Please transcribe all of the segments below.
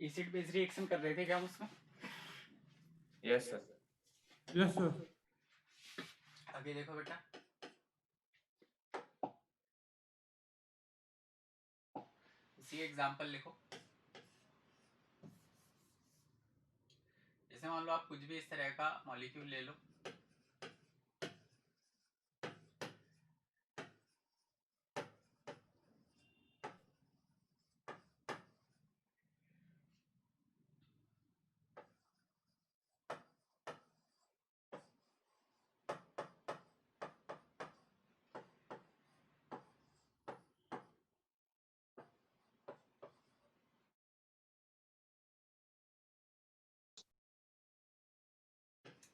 Acid base reaction कर रहे थे क्या हम उसमें? Yes sir. Yes sir. आगे देखो बेटा, इसी एग्जांपल लिखो। जैसे मान लो आप कुछ भी इस तरह का मॉलिक्यूल ले लो,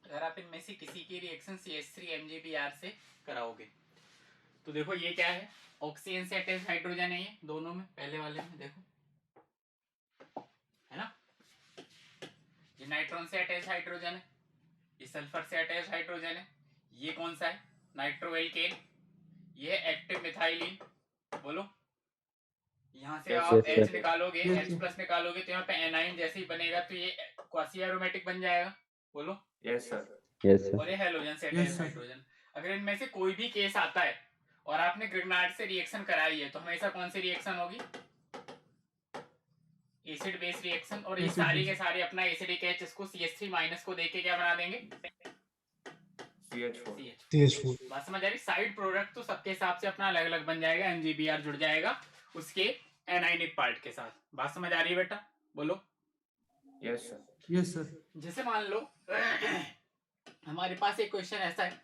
अगर आप इनमें से किसी की रिएक्शन CH3MgBr से कराओगे तो देखो ये क्या है, ऑक्सीजन से अटैच हाइड्रोजन है, ये दोनों में, पहले वाले में देखो है ना, ये नाइट्रॉन से अटैच हाइड्रोजन है, ये सल्फर से अटैच हाइड्रोजन है, ये कौन सा है, नाइट्रोएल्केन, ये एक्टिव मिथाइलिन। बोलो, यहाँ से आप H निकालोगे, H+ निकालोगे तो यहाँ पे एनाइन जैसे ही बनेगा तो ये क्वासी एरोमेटिक बन जाएगा। बोलो यस सर। Yes sir. और ये हेलोजन से अटैच हाइड्रोजन। अगर इनमें से कोई भी केस आता है और आपने ग्रिग्नार्ड से रिएक्शन कराई है तो हमेशा कौन सी रिएक्शन होगी, एसिड बेस रिएक्शन। और ये सारी के सारे अपना एसिडिक H इसको CH3- को देके क्या बना देंगे, CH4। बात समझ आ रही? साइड प्रोडक्ट तो सबके हिसाब से अपना अलग अलग बन जाएगा, MgBr जुड़ जाएगा उसके एनाइनिक पार्ट के साथ। बात समझ आ रही है बेटा? बोलो यस सर। Yes sir. जैसे मान लो हमारे पास एक क्वेश्चन ऐसा है,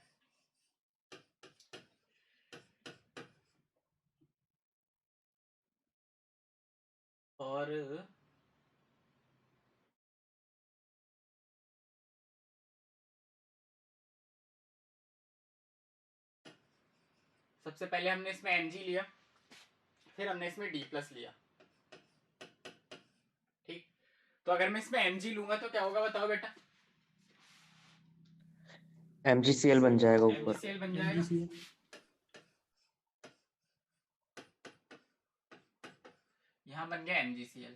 और सबसे पहले हमने इसमें Mg लिया, फिर हमने इसमें D+ लिया, ठीक। तो अगर मैं इसमें Mg लूंगा तो क्या होगा बताओ बेटा? MgCl बन जाएगा ऊपर। MgCl बन जाएगा। यहाँ बन गया MgCl।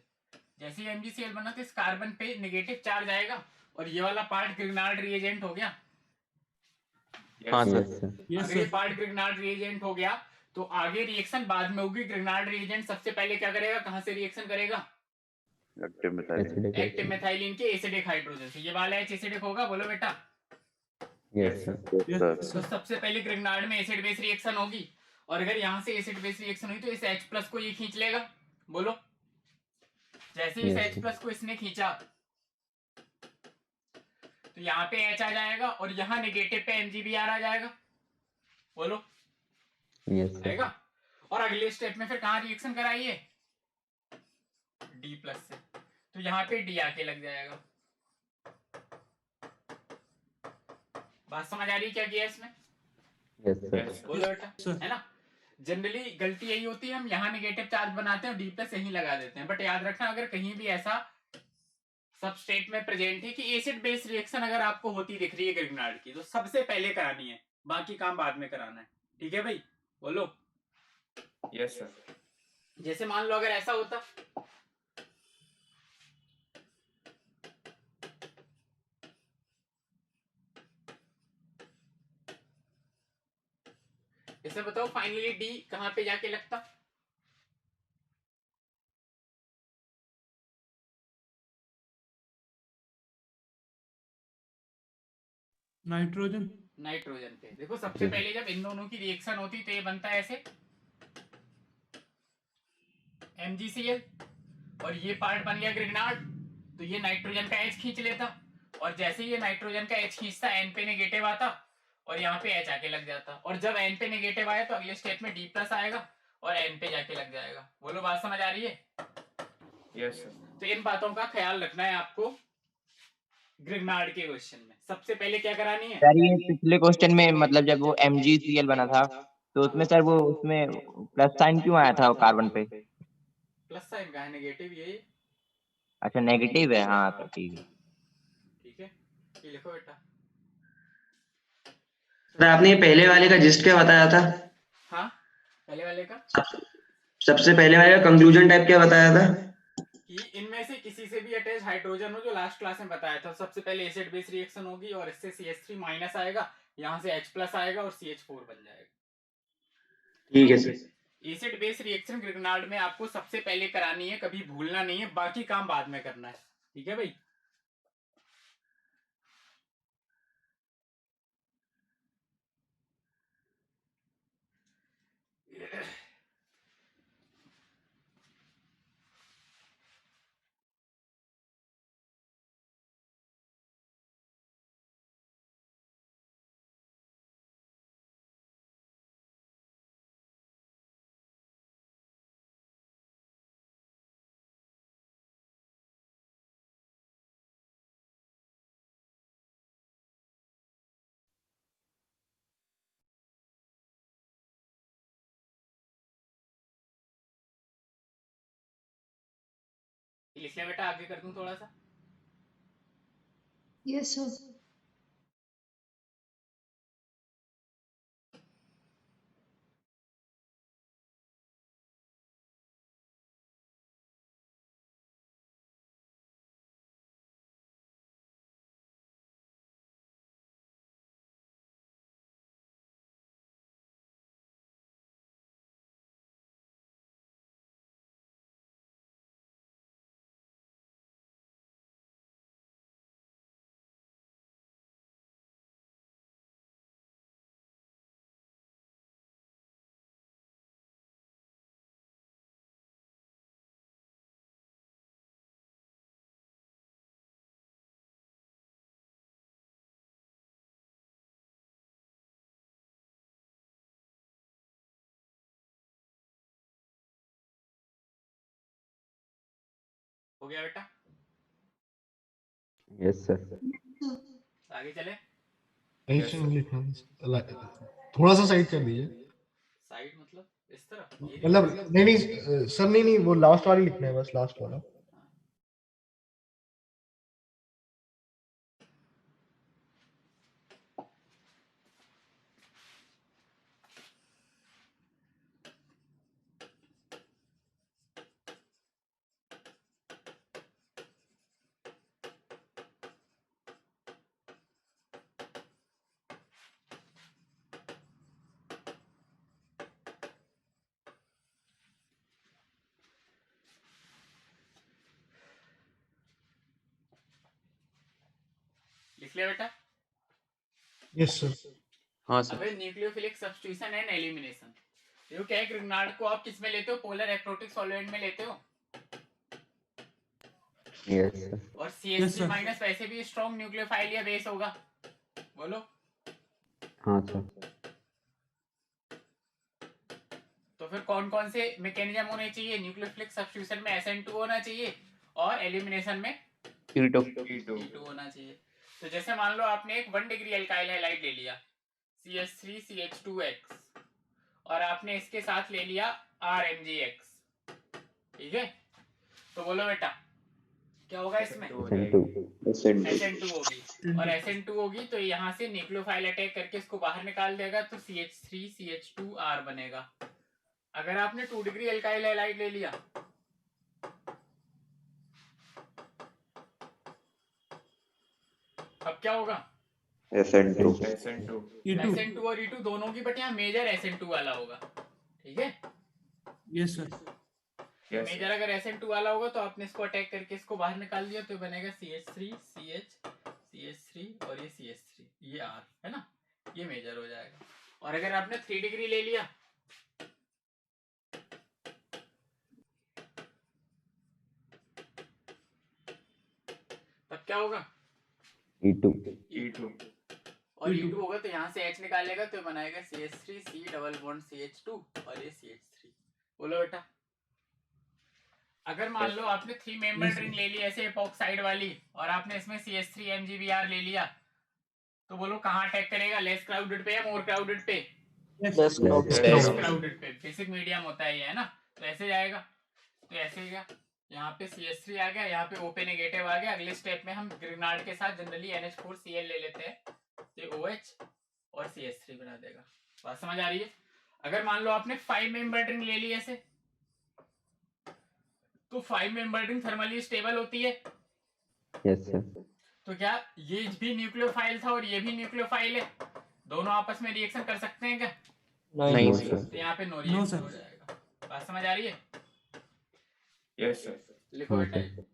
जैसे ही MgCl बना तो इस कार्बन पे नेगेटिव चार्ज आएगा और ये वाला पार्ट ग्रिग्नार्ड रिएजेंट हो गया। हाँ सर। अगर ये पार्ट ग्रिग्नार्ड रिएजेंट हो गया तो आगे रिएक्शन बाद में होगी। ग्रिग्नार्ड रिएजेंट सबसे पहले क्या करेगा, कहां से रिएक्शन करेगा, एक्टिव मिथाइलिन के एसिडिक हाइड्रोजन से। ये वाला H एसिडिक होगा, बोलो बेटा। Yes sir. तो सबसे पहले ग्रिग्नार्ड में एसिड बेस रिएक्शन होगी और अगर यहाँ से एसिड बेस रिएक्शन हुई तो इस H+ को ये खींच लेगा। बोलो, जैसे इस H+ को इसने खींचा तो यहाँ पे H आ जाएगा और यहाँ नेगेटिव पे MgBr आ जाएगा। बोलो यस आएगा। और अगले स्टेप में फिर कहाँ रिएक्शन कराइए, D+ से, तो यहाँ पे D आके लग जाएगा। बात समझ आ रही है क्या किया इसमें? Yes sir. बोलो बेटा, है ना। जनरली गलती यही होती है, हम यहाँ नेगेटिव चार्ज बनाते हैं और D+ यहीं लगा देते हैं। बट याद रखना, अगर कहीं भी ऐसा सबस्टेट में प्रेजेंट है कि एसिड बेस रिएक्शन अगर आपको होती दिख रही है ग्रिग्नार्ड की, तो सबसे पहले करानी है, बाकी काम बाद में कराना है। ठीक है भाई? बोलो यस सर। जैसे मान लो अगर ऐसा होता, इसे बताओ फाइनली D कहां पे जाके लगता, नाइट्रोजन। नाइट्रोजन पे। देखो सबसे पहले जब इन दोनों की रिएक्शन होती तो ये बनता है ऐसे MgCl और ये पार्ट बन गया ग्रिग्नार्ड, तो ये नाइट्रोजन का H खींच लेता और जैसे ये नाइट्रोजन का H खींचता N पे नेगेटिव आता और यहाँ पे H आके लग जाता। और जब N पे नेगेटिव आया तो अगले स्टेप में D+ आएगा और N पे जाके लग जाएगा। बोलो बात समझ आ रही है? Yes sir. तो इन बातों का ख्याल रखना है आपको ग्रिग्नार्ड के क्वेश्चन में। सबसे पहले क्या करानी है सर, ये पिछले क्वेश्चन में मतलब जब वो MgCl बना था तो उसमें सर वो उसमें प्लस साइन क्यों आया था कार्बन पे? प्लस साइन का है, नेगेटिव ये। अच्छा नेगेटिव है, हाँ तो ठीक है। ठीक है, ये लिखो बेटा। सर आपने पहले वाले का जिस्ट क्या बताया था? हाँ, पहले वाले का सबसे पहले वाले का कंक्लूजन टाइप क्या बताया था? कि इनमें से किसी से भी अटैच हाइड्रोजन हो, जो लास्ट क्लास में बताया था, सबसे पहले एसिड बेस रिएक्शन होगी और इससे CH3 माइनस आएगा, यहाँ से H प्लस आएगा और CH4 बन जाएगा। ठीक है sir. Acid base reaction Grignard में आपको सबसे पहले करानी है, कभी भूलना नहीं है, बाकी काम बाद में करना है। ठीक है भाई। लिख लिया बेटा, आगे कर दूं थोड़ा सा। Yes, sir. हो गया बेटा, Yes, sir. आगे चले। Yes, sir. थोड़ा सा साइड कर दीजिए। साइड मतलब इस तरफ, ये मतलब नहीं सर, नहीं वो लास्ट वाली लिखना है, बस लास्ट वाला। लिख लिया बेटा। Yes sir. हाँ अब सर। है न्यूक्लियोफिलिक सब्स्टिट्यूशन एंड एलिमिनेशन। देखो क्या है, ग्रिग्नार्ड को आप किस में लेते हो, पोलर एप्रोटिक सॉल्वेंट में लेते हो, Yes, sir. और Yes, CH3 sir. माइनस वैसे भी स्ट्रॉन्ग न्यूक्लियोफाइल या बेस होगा। बोलो। हाँ sir. तो फिर कौन कौन से मैकेनिज्म होने चाहिए, न्यूक्लियोफिलिक सब्स्टिट्यूशन में SN2 होना चाहिए और एलिमिनेशन में कीटो E2 होना चाहिए। तो जैसे मान लो आपने एक 1 डिग्री एल्काइल हैलाइड ले लिया CH3CH2X और आपने इसके साथ ले लिया RMgX, ठीक है। तो बोलो बेटा क्या होगा इसमें, SN2. SN2 होगी, और SN2 होगी तो यहाँ से न्यूक्लियोफाइल अटैक करके इसको बाहर निकाल देगा, तो CH3CH2R बनेगा। अगर आपने 2 डिग्री एल्काइल हैलाइड ले लिया, अब क्या होगा, SN2. E2. SN2 और E2 दोनों की, बट यहाँ मेजर SN2 वाला होगा, ठीक है। Yes sir. मेजर अगर SN2 वाला होगा तो आपने इसको अटैक करके इसको बाहर निकाल दिया, तो बनेगा CH3 CH3 और ये CH3, ये R है ना, ये मेजर हो जाएगा। और अगर आपने 3 डिग्री ले लिया, तब क्या होगा, E2. और E2 होगा तो यहाँ से H निकालेगा तो बनाएगा CH3 C double bond CH2 और ये CH3। बोलो बेटा, अगर मान लो आपने 3 मेंबर रिंग ले ली ऐसे एपॉक्साइड वाली, और आपने इसमें CH3 MgBr ले लिया, तो बोलो कहाँ अटैक करेगा, लेस क्राउडेड पे या मोर क्राउडेड पे, Yes. क्राउडेड पे। बेसिक मीडियम होता है ये, है ना। तो ऐसे जाएगा, तो ऐसे गया, यहाँ पे CH3 आ गया, यहाँ पे O पे नेगेटिव आ गया। अगले स्टेप में हम ग्रिग्नार्ड के साथ जनरली NH4Cl ले लेते हैं, तो OH और CH3 बना देगा। बात समझ आ रही है। अगर मान लो आपने 5 मेंबर रिंग ले ली ऐसे, तो 5 मेंबर्ड थर्मली स्टेबल होती है। Yes, sir. तो क्या ये भी न्यूक्लियोफाइल था और ये भी न्यूक्लियोफाइल है, दोनों आपस में रिएक्शन कर सकते हैं क्या? नहीं No, सर। sir. तो यहाँ पे नो नो रिएक्शन सर। हो जाएगा। बात समझ आ रही है? Yes, sir. लिखो हाँ, बेटा। सर।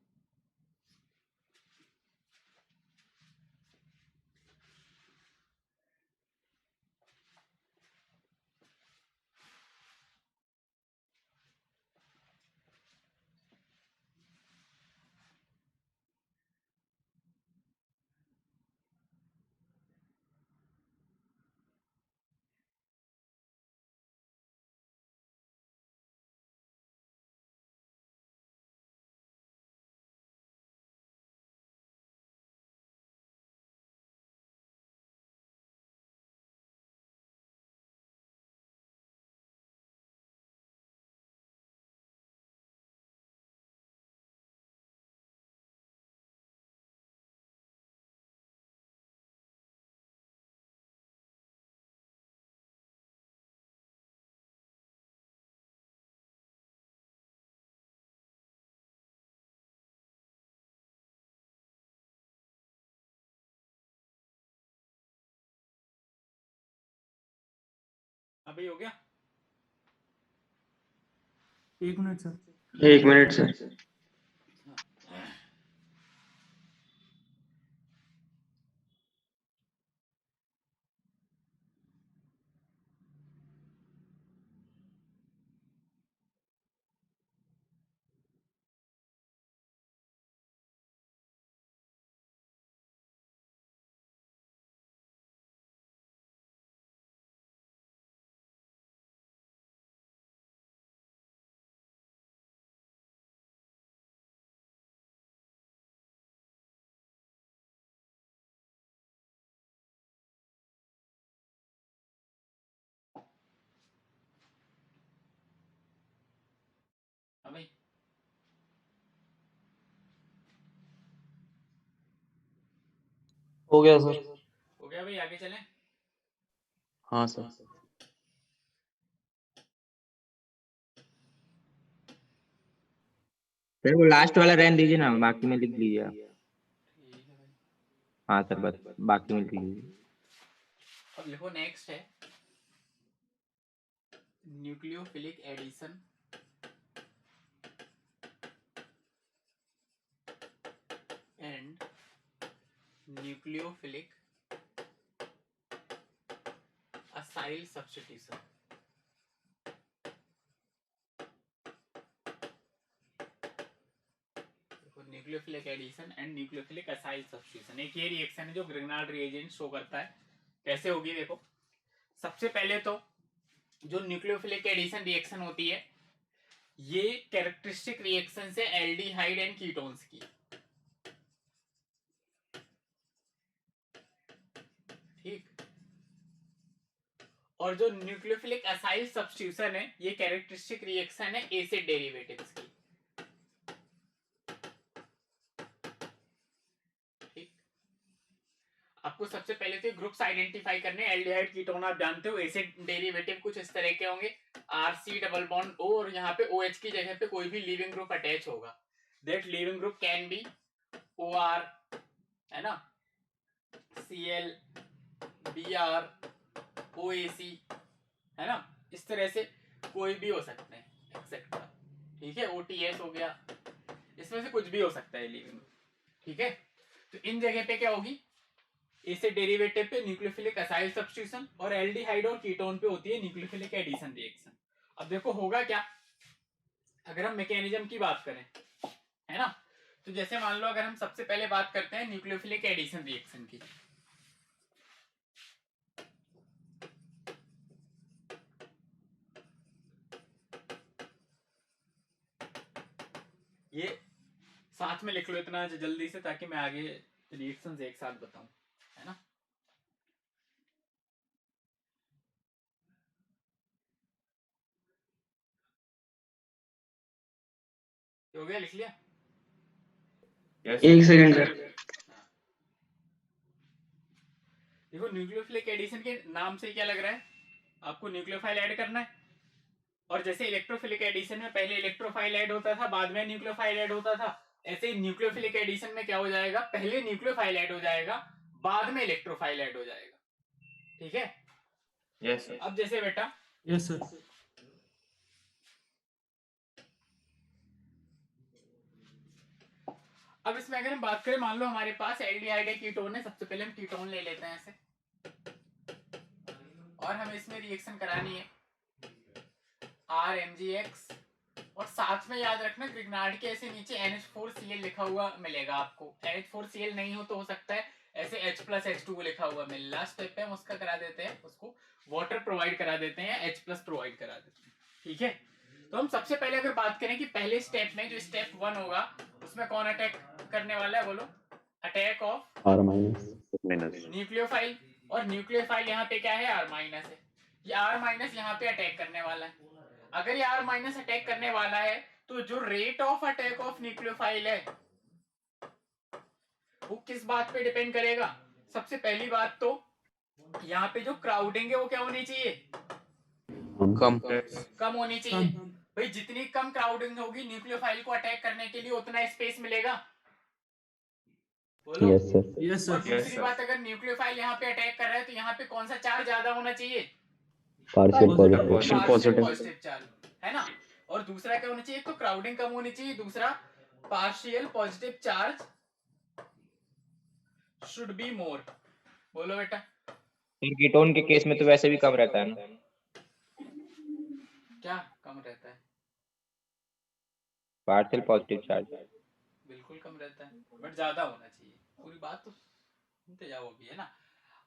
अभी हो गया? 1 मिनट सर। 1 minute sir. अभी हो गया सर। हो गया भाई, आगे चलें। हाँ सर। सर वो लास्ट वाला रहने दीजिए ना, बाकी में लिख लीजिए। ठीक है भाई। हाँ सर, बस बाकी में लिख लीजिए। अब लिखो नेक्स्ट है nucleophilic addition and nucleophilic acyl substitution. Nucleophilic addition and nucleophilic acyl substitution एक ये रिएक्शन है जो ग्रिग्नार्ड रिएजेंट शो करता है। कैसे होगी देखो, सबसे पहले तो जो न्यूक्लियोफिलिक एडिशन रिएक्शन होती है ये कैरेक्टरिस्टिक रिएक्शन से एल्डिहाइड एंड कीटोन्स की। ठीक। और जो न्यूक्लियोफिलिक असाइल सब्स्टिट्यूशन है ये कैरेक्टरिस्टिक रिएक्शन है एसिड डेरिवेटिव्स की। ठीक। आपको सबसे पहले तो ग्रुप्स आइडेंटिफाई करने। एल्डिहाइड कीटोन आप जानते हो, एसिड डेरिवेटिव कुछ इस तरह के होंगे, RC डबल बॉन्ड O और यहाँ पे OH की जगह पे कोई भी लीविंग ग्रुप अटैच होगा। That leaving group can be OR, है ना, Cl, Br, OAC, है ना, इस तरह से कोई भी हो सकते हैं एक्सेट्रा। ठीक है, OTS हो गया, इसमें से कुछ भी हो सकता है लीविंग ग्रुप। ठीक है, तो इन जगह पे क्या होगी, एसिड डेरिवेटिव पे न्यूक्लियोफिलिक असाइल सब्स्टिट्यूशन और एल्डिहाइड और कीटोन पे होती है न्यूक्लियोफिलिक एडिशन रिएक्शन। अब देखो होगा क्या, अगर हम मैकेनिज्म की बात करें, है ना, तो जैसे मान लो अगर हम सबसे पहले बात करते हैं न्यूक्लियोफिलिक एडिशन रिएक्शन की, ये साथ में लिख लो इतना जल्दी से ताकि मैं आगे रिएक्शंस एक साथ बताऊं, है ना। हो गया, लिख लिया? Yes, 1 sir. Second sir. देखो न्यूक्लियोफिलिक एडिशन के नाम से क्या लग रहा है, आपको न्यूक्लियोफाइल ऐड करना है, और जैसे इलेक्ट्रोफिलिक एडिशन में पहले इलेक्ट्रोफाइल ऐड होता था, बाद में न्यूक्लियोफाइल ऐड होता था, ऐसे ही न्यूक्लियोफिलिक एडिशन में क्या हो जाएगा, पहले न्यूक्लियोफाइल ऐड हो जाएगा, बाद में इलेक्ट्रोफाइल ऐड हो जाएगा। ठीक है, Yes, sir. अब जैसे बेटा Yes, sir. अब इसमें अगर हम बात करें, मान लो हमारे पास एल्डिहाइड है, कीटोन है, सबसे पहले हम कीटोन ले लेते हैं ऐसे, और हमें इसमें रिएक्शन करानी है RMgX, और साथ में याद रखना ग्रिग्नार्ड के ऐसे नीचे NH4Cl लिखा हुआ मिलेगा आपको। NH4Cl नहीं हो तो हो सकता है ऐसे H+H2 लिखा हुआ मिले। लास्ट स्टेप पे हम उसका करा देते हैं, उसको वाटर प्रोवाइड करा देते हैं या H+ प्रोवाइड करा देते हैं। ठीक है, तो हम सबसे पहले अगर बात करें कि पहले स्टेप में जो स्टेप 1 होगा उसमें कौन अटैक करने वाला है, बोलो। Attack of R minus. Nucleophile, और न्यूक्लियोफाइल यहाँ पे क्या है, R- है। ये R- यहाँ पे अटैक करने वाला है। अगर ये R- अटैक करने वाला है तो जो rate of attack of nucleophile है वो किस बात पे डिपेंड करेगा। सबसे पहली बात तो यहाँ पे जो क्राउडिंग है वो क्या होनी चाहिए, कम। Yes. कम होनी चाहिए। भाई जितनी कम क्राउडिंग होगी न्यूक्लियोफाइल को अटैक करने के लिए उतना स्पेस मिलेगा, बोलो। Yes, sir. Yes, और sir. Yes, दूसरी sir. बात, अगर न्यूक्लियोफाइल यहाँ पे अटैक कर रहा है तो यहाँ पे कौन सा चार्ज ज्यादा होना चाहिए, Partial positive. Partial positive. Positive charge, है ना। और दूसरा क्या होना चाहिए, तो क्राउडिंग कम होनी चाहिए, दूसरा partial positive charge should be more. बोलो बेटा। फिर कीटोन के केस में तो वैसे भी कम रहता है ना, क्या कम रहता है, पार्शियल पॉजिटिव चार्ज। बिल्कुल कम रहता है, बट ज्यादा होना चाहिए। पूरी बात तो सुनते जाओ अभी, है ना।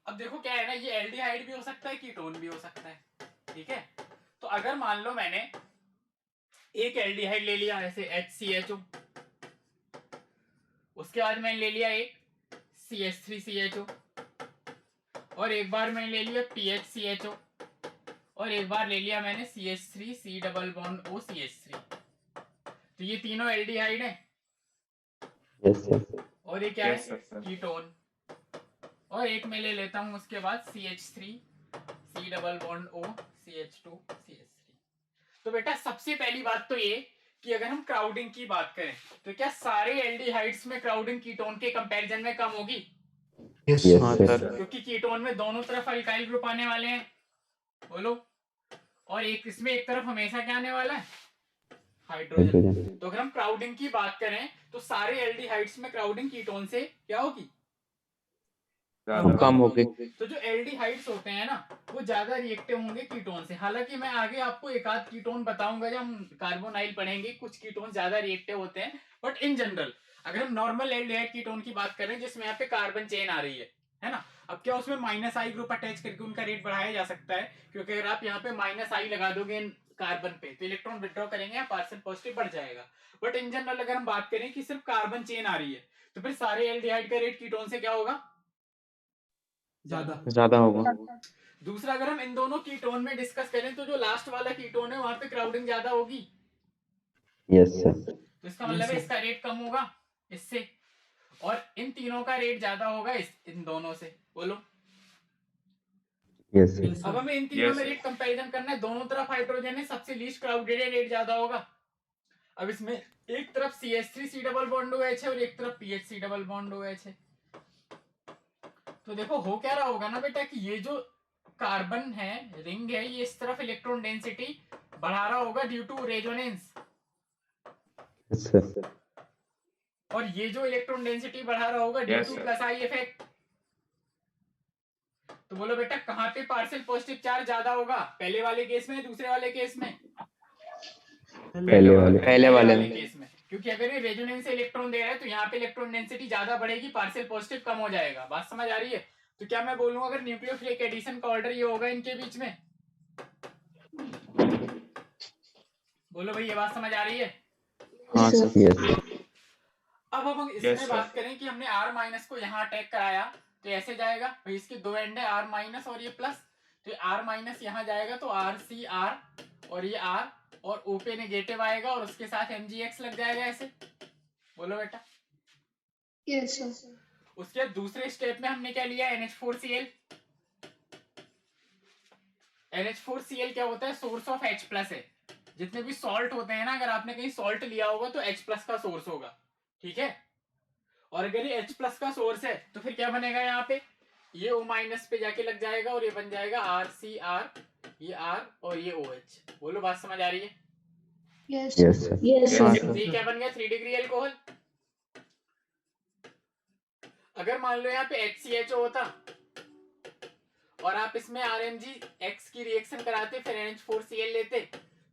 अब देखो क्या है ना, ये एल्डिहाइड भी हो सकता है, कीटोन भी हो सकता है। ठीक है, तो अगर मान लो मैंने एक एल्डिहाइड ले लिया ऐसे HCHO, उसके बाद मैंने ले लिया एक CH3CHO, और एक बार मैंने ले लिया PHCHO, और एक बार ले लिया मैंने CH3C डबल बॉन्ड OCH3। तो ये तीनों एल्डिहाइड है, Yes, sir. और ये क्या Yes, है, sir. कीटोन। और एक मैं ले लेता हूं उसके बाद CH3C double bond O CH2 CH3। तो बेटा सबसे पहली बात तो ये कि अगर हम क्राउडिंग की बात करें तो क्या सारे एल्डिहाइड्स में क्राउडिंग कीटोन के कंपैरिजन में कम होगी, Yes, Yes, हाँ sir. सर। क्योंकि कीटोन में दोनों तरफ अल्काइल ग्रुप आने वाले हैं, बोलो। और एक इसमें एक तरफ हमेशा क्या आने वाला है, हाइड्रोजन। Hydrogen. तो अगर हम क्राउडिंग की बात करें तो सारे एल्डिहाइड्स में क्राउडिंग कीटोन से क्या होगी, कम हो गई। तो जो एल्डिहाइड्स होते हैं ना वो ज्यादा रिएक्टिव होंगे कीटोन से। हालांकि मैं आगे आपको एक आध कीटोन बताऊंगा जब हम कार्बोनाइल पढ़ेंगे, कुछ कीटोन ज्यादा रिएक्टिव होते हैं, बट इन जनरल अगर हम नॉर्मल एल्डिहाइड कीटोन की बात करें जिसमें यहाँ पे कार्बन चेन आ रही है ना। अब क्या उसमें -I ग्रुप अटैच करके उनका रेट बढ़ाया जा सकता है, क्योंकि अगर आप यहाँ पे -I लगा दोगे कार्बन पे तो इलेक्ट्रॉन विड्रॉ करेंगे या पार्शियल पॉजिटिव बढ़ जाएगा। बट इन जनरल अगर हम बात करें कि सिर्फ कार्बन चेन आ रही है तो फिर सारे एल्डिहाइड का रेट कीटोन से क्या होगा, ज्यादा होगा। दूसरा अगर हम इन दोनों कीटोन में डिस्कस करें तो जो लास्ट वाला कीटोन है वहां पे क्राउडिंग ज्यादा होगी, Yes, sir. तो इसका मतलब है इसका रेट कम होगा इससे, और इन तीनों का रेट ज्यादा होगा इन दोनों से, बोलो। Yes, sir. अब हमें इन तीनों Yes, में sir. रेट कंपैरिजन करना है, दोनों तरफ हाइड्रोजन है, सबसे लीस्ट क्राउडेड है, रेट ज्यादा होगा। अब इसमें एक तरफ CH3C डबल बॉन्ड OH है और एक तरफ PHC डबल बॉन्ड OH है। तो देखो हो क्या रहा होगा ना बेटा कि ये जो कार्बन है, रिंग है, ये इस तरफ इलेक्ट्रॉन डेंसिटी बढ़ा रहा होगा due to resonance, Yes, sir. और ये जो इलेक्ट्रॉन डेंसिटी बढ़ा रहा होगा due Yes, to sir. Plus I effect. तो बोलो बेटा कहाँ पे पार्शियल पॉजिटिव चार्ज ज्यादा होगा, पहले वाले केस में दूसरे वाले केस में, पहले वाले. पहले वाले में। केस में, क्योंकि अगर ये रेजोनेंस से इलेक्ट्रॉन दे रहा है तो यहाँ पे इलेक्ट्रॉन डेंसिटी ज्यादा बढ़ेगी, पार्शियल पॉजिटिव कम हो जाएगा। बात समझ आ रही है। तो क्या मैं बोलूँ अगर न्यूक्लियोफिलिक एडिशन का ऑर्डर ये होगा इनके बीच में, बोलो भाई ये बात समझ आ रही है। हाँ सर। Yes, sir. अब हम इसमें Yes, sir. बात करें कि हमने R- को यहाँ अटैक कराया तो ऐसे जाएगा भाई, इसके दो एंड है R- और ये प्लस, तो R- यहाँ जाएगा तो RCR और ये R और O पे नेगेटिव आएगा और उसके साथ MgX लग जाएगा ऐसे, बोलो बेटा। Yes, sir. उसके बाद दूसरे स्टेप में हमने क्या लिया, NH4Cl। NH4Cl क्या होता है, सोर्स ऑफ H+ है, जितने भी सॉल्ट होते हैं ना, अगर आपने कहीं सॉल्ट लिया होगा तो H+ का सोर्स होगा, ठीक है। और अगर ये H+ का सोर्स है तो फिर क्या बनेगा, यहाँ पे ये O- पे जाके लग जाएगा और ये बन जाएगा RCr, ये R और ये OH। बोलो बात समझ आ रही है? Yes, Yes, sir. sir. Yes, हाँ sir. सर। तो ये क्या बन गया, 3 डिग्री एल्कोहल। अगर मान लो यहाँ पे HCHO होता और आप इसमें RMgX की रिएक्शन कराते, फिर NH4Cl लेते,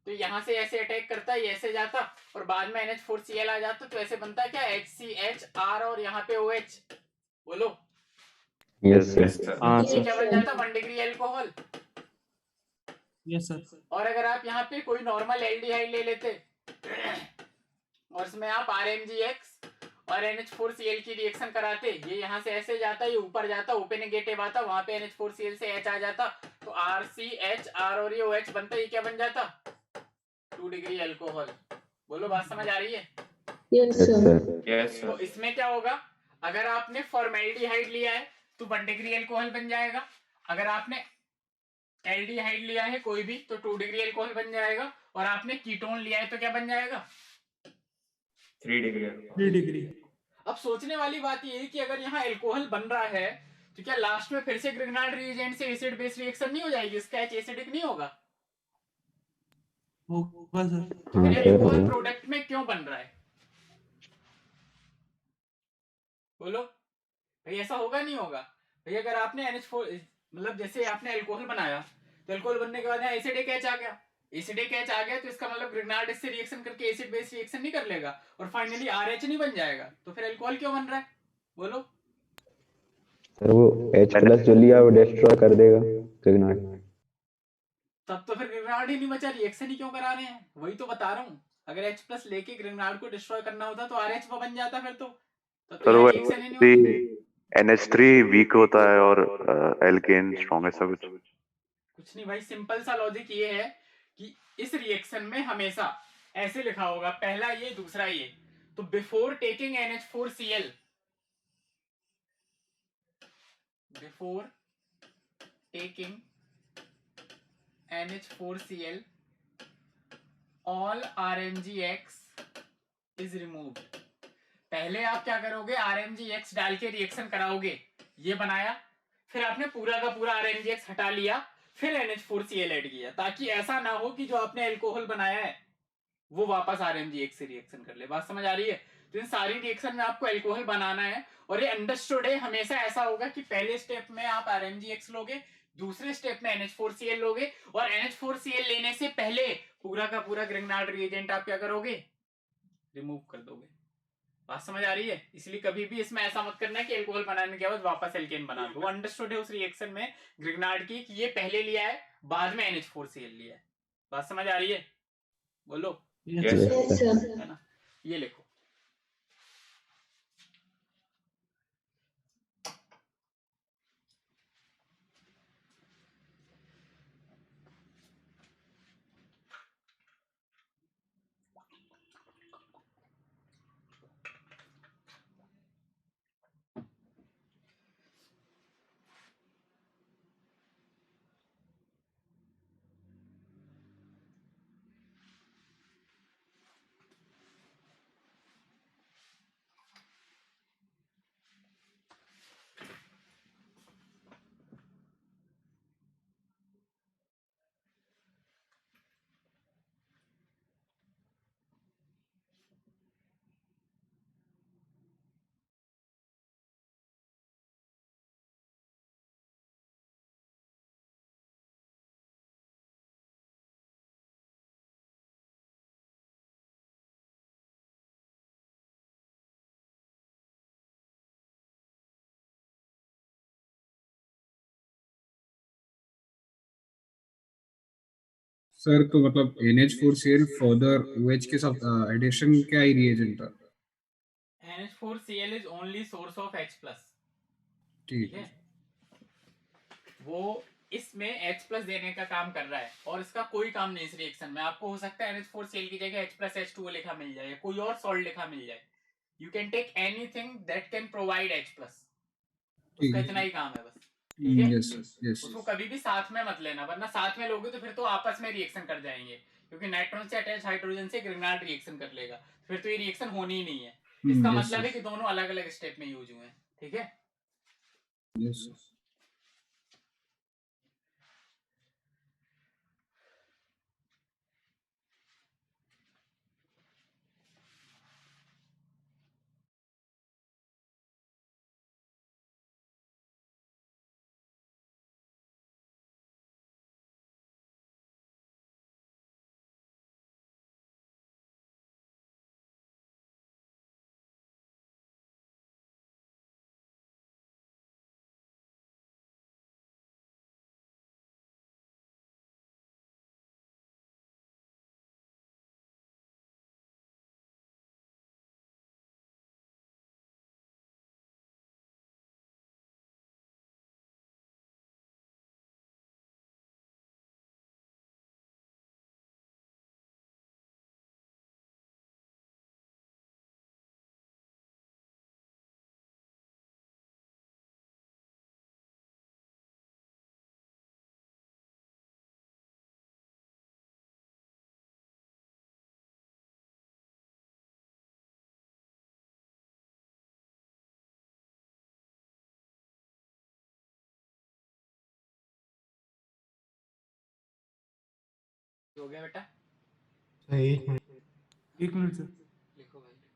तो यहाँ से ऐसे अटैक करता, ये ऐसे जाता और बाद में NH4Cl आ जाता, तो ऐसे बनता क्या, HCH R और यहाँ पे OH। बोलो Yes, sir. Yes, sir. हाँ ये सर। क्या बन जाता, 1 डिग्री एल्कोहल। Yes sir. और अगर आप यहाँ पे कोई नॉर्मल एल्डिहाइड ले लेते और इसमें आप RMgX और NH4Cl की रिएक्शन कराते, ये यहाँ से ऐसे जाता, ये ऊपर जाता, ओपन नेगेटिव आता, वहां पे NH4Cl से H आ जाता, तो RCHR और ये OH बनता, ये क्या बन जाता, 2 डिग्री एल्कोहल। बोलो बात समझ आ रही है? Yes, Yes, sir. sir. Yes, तो sir. इसमें क्या होगा, अगर आपने फॉर्मेल्डिहाइड लिया है तो 1 डिग्री एल्कोहल बन जाएगा, अगर आपने एल्डिहाइड लिया है कोई भी तो 2 डिग्री एल्कोहल बन जाएगा, और आपने कीटोन लिया है तो क्या बन जाएगा, 3 degree. 3 डिग्री। अब सोचने वाली बात ये है कि अगर यहाँ एल्कोहल बन रहा है तो क्या लास्ट में फिर से ग्रिग्नार्ड रिएजेंट से एसिड बेस रिएक्शन नहीं हो जाएगी, इसका H एसिडिक नहीं होगा, होगा सर। तो हाँ फिर सर, एल्कोहल होगा। प्रोडक्ट में क्यों बन रहा है? बोलो भाई, ऐसा होगा नहीं होगा? भाई अगर आपने NH4 मतलब जैसे आपने एल्कोहल बनाया तो एल्कोहल बनने के बाद यहाँ एसिडिक H आ गया, एसिडिक H आ गया तो इसका मतलब ग्रिग्नार्ड इससे रिएक्शन करके एसिड बेस रिएक्शन नहीं कर लेगा और फाइनली RH नहीं बन जाएगा, तो फिर एल्कोहल क्यों बन रहा है? बोलो। सर वो H+ जो लिया वो डिस्ट्रॉय कर देगा ग्रिग्नार्ड। तब तो फिर ग्रिग्नार्ड ही नहीं बचा, रिएक्शन ही क्यों करा रहे हैं? वही तो बता रहा हूँ, अगर H+ लेके ग्रिग्नार्ड को डिस्ट्रॉय करना होता तो RH बन जाता, फिर तो तब तो सर वो रिएक्शन ही नहीं होती। NH3 वीक होता है और एल्केन स्ट्रॉन्ग है सब। कुछ नहीं भाई, सिंपल सा लॉजिक ये है कि इस रिएक्शन में हमेशा ऐसे लिखा होगा, पहला ये दूसरा ये, तो before taking NH4Cl, before taking NH4Cl all RMgX is removed। पहले आप क्या करोगे, RMgX डाल के रिएक्शन कराओगे, ये बनाया, फिर आपने पूरा का पूरा RMgX हटा लिया, फिर NH4Cl ऐड किया, ताकि ऐसा ना हो कि जो आपने एल्कोहल बनाया है वो वापस RMgX से रिएक्शन कर ले। बात समझ आ रही है? तो इन सारी रिएक्शन में आपको एल्कोहल बनाना है, और ये अंडरस्टूड है, हमेशा ऐसा होगा कि पहले स्टेप में आप RMgX लोगे, दूसरे स्टेप में NH4Cl लोगे, और NH4Cl लेने से पहले पूरा का पूरा ग्रिग्नार्ड रिएजेंट आप क्या करोगे, रिमूव कर दोगे। बात समझ आ रही है? इसलिए कभी भी इसमें ऐसा मत करना कि एल्कोहल बनाने के बाद वापस एल्केन बना दो। अंडरस्टूड है उस रिएक्शन में ग्रिग्नार्ड की कि ये पहले लिया है, बाद में NH4Cl लिया है। बात समझ आ रही है? बोलो। Yes, Yes, sir. Yes, sir. sir. है ना, ये लिखो। सर तो मतलब NH4Cl फर्दर OH के साथ एडिशन क्या ही रिएजेंट था? NH4Cl is only source of H+, ठीक ठीक है, वो इसमें H+ देने का काम कर रहा है, और इसका कोई काम नहीं इस रिएक्शन में। आपको हो सकता है NH4Cl की जगह H+H2O लिखा मिल जाए, कोई और सॉल्ट लिखा मिल जाए। You can take anything that can provide H+, उसका इतना ही काम है बस, ठीक है। Yes sir, yes. उसको कभी भी साथ में मत लेना, वरना साथ में लोगे तो फिर तो आपस में रिएक्शन कर जाएंगे, क्योंकि नाइट्रॉन से अटैच हाइड्रोजन से ग्रिग्नार्ड रिएक्शन कर लेगा, फिर तो ये रिएक्शन होनी ही नहीं है। इसका yes, मतलब है yes. कि दोनों अलग अलग स्टेप में यूज हुए हैं। ठीक है, Yes, sir. हो गया बेटा? एक मिनट, 1 मिनट सर। लिखो भाई, लिखो।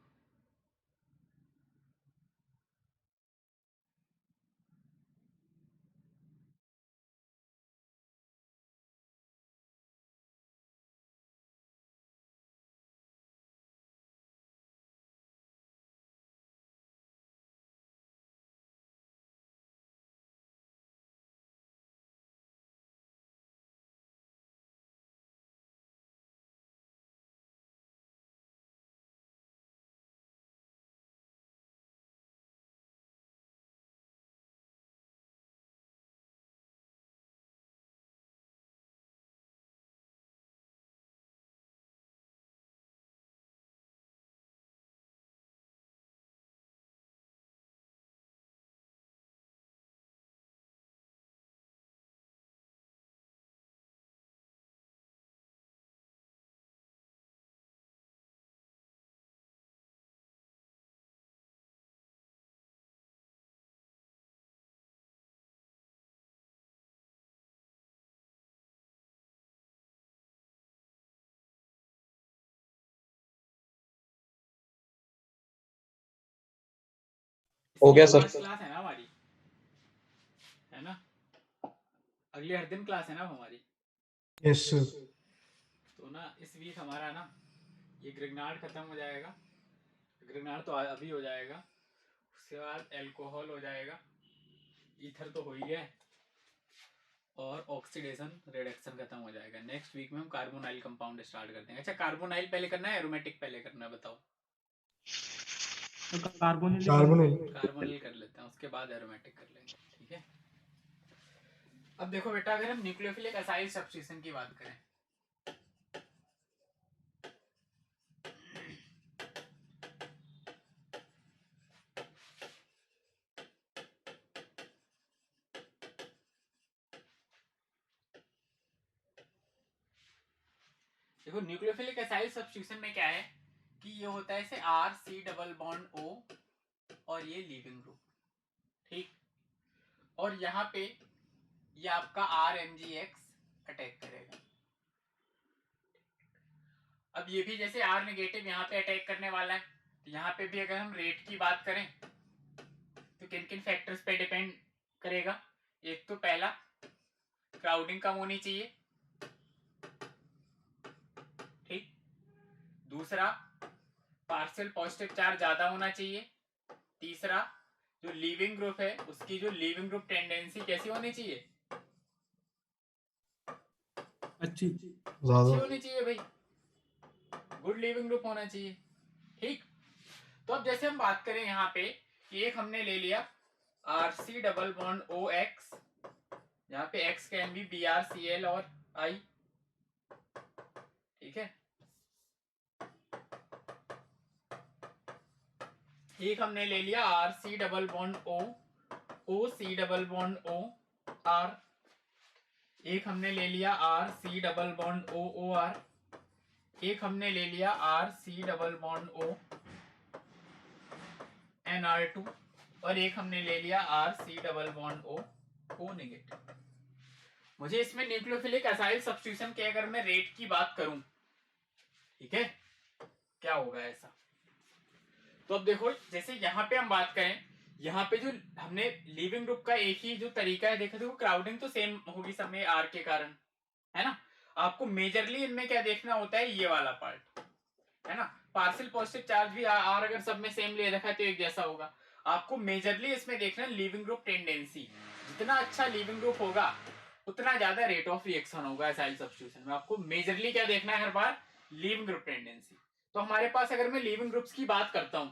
हो गया सर। क्लास है ना हमारी, है ना? अगले हर दिन क्लास है ना हमारी। Yes sir. तो ना इस वीक हमारा ना ये ग्रिग्नार्ड खत्म हो जाएगा, ग्रिग्नार्ड तो अभी हो जाएगा, उसके बाद एल्कोहल हो जाएगा, ईथर तो हो ही गया, और ऑक्सीडेशन रिडक्शन खत्म हो जाएगा। नेक्स्ट वीक में हम कार्बोनाइल कंपाउंड स्टार्ट करते हैं। अच्छा, कार्बोनाइल पहले करना है एरोमेटिक पहले करना है, बताओ? तो कार्बोनिल कार्बोनिल कर लेते हैं, उसके बाद एरोमेटिक कर लेंगे। ठीक है, अब देखो बेटा, अगर हम न्यूक्लियोफिलिक एसाइल सब्स्टिट्यूशन की बात करें, देखो न्यूक्लियोफिलिक एसाइल सब्स्टिट्यूशन में क्या है कि ये होता है ऐसे R C double bond O और ये लीविंग ग्रुप, ठीक, और यहाँ पे ये आपका R M G X attack करेगा। अब ये भी जैसे आर नेगेटिव यहाँ पे अटैक करने वाला है, तो यहाँ पे भी अगर हम रेट की बात करें तो किन किन फैक्टर्स पे डिपेंड करेगा? एक तो पहला क्राउडिंग कम होनी चाहिए, ठीक, दूसरा पार्शियल पॉजिटिव चार्ज ज्यादा होना चाहिए, तीसरा जो लीविंग ग्रुप है उसकी जो लीविंग ग्रुप टेंडेंसी कैसी होनी चाहिए? अच्छी ज्यादा होनी चाहिए भाई, गुड लीविंग ग्रुप होना चाहिए, ठीक। तो अब जैसे हम बात करें यहाँ पे कि एक हमने ले लिया R C double bond O X, यहाँ पे X can be be R C L और आई, ठीक है। एक हमने ले लिया R C double bond O C double bond O R, एक हमने ले लिया R C double bond O R, एक हमने ले लिया RC double bond O NR2 और एक हमने ले लिया RC double bond O negative. मुझे इसमें न्यूक्लियोफिलिक एसाइल सब्स्टिट्यूशन के अगर मैं रेट की बात करूं, ठीक है, क्या होगा ऐसा। तो अब देखो, जैसे यहाँ पे हम बात करें, यहाँ पे जो हमने लीविंग ग्रुप का एक ही जो तरीका है, देखो देखो क्राउडिंग तो सेम होगी सब में R के कारण, है ना। आपको मेजरली इनमें क्या देखना होता है, ये वाला पार्ट, है ना। पार्शियल पॉजिटिव चार्ज भी R अगर सब में सेम ले रखा है तो एक जैसा होगा। आपको मेजरली इसमें देखना है लीविंग ग्रुप टेंडेंसी। जितना अच्छा लीविंग ग्रुप होगा उतना ज्यादा रेट ऑफ रिएक्शन होगा एसाइल सब्स्टिट्यूशन में। आपको मेजरली क्या देखना है हर बार, लीविंग ग्रुप टेंडेंसी। तो हमारे पास अगर मैं लीविंग ग्रुप्स की बात करता हूं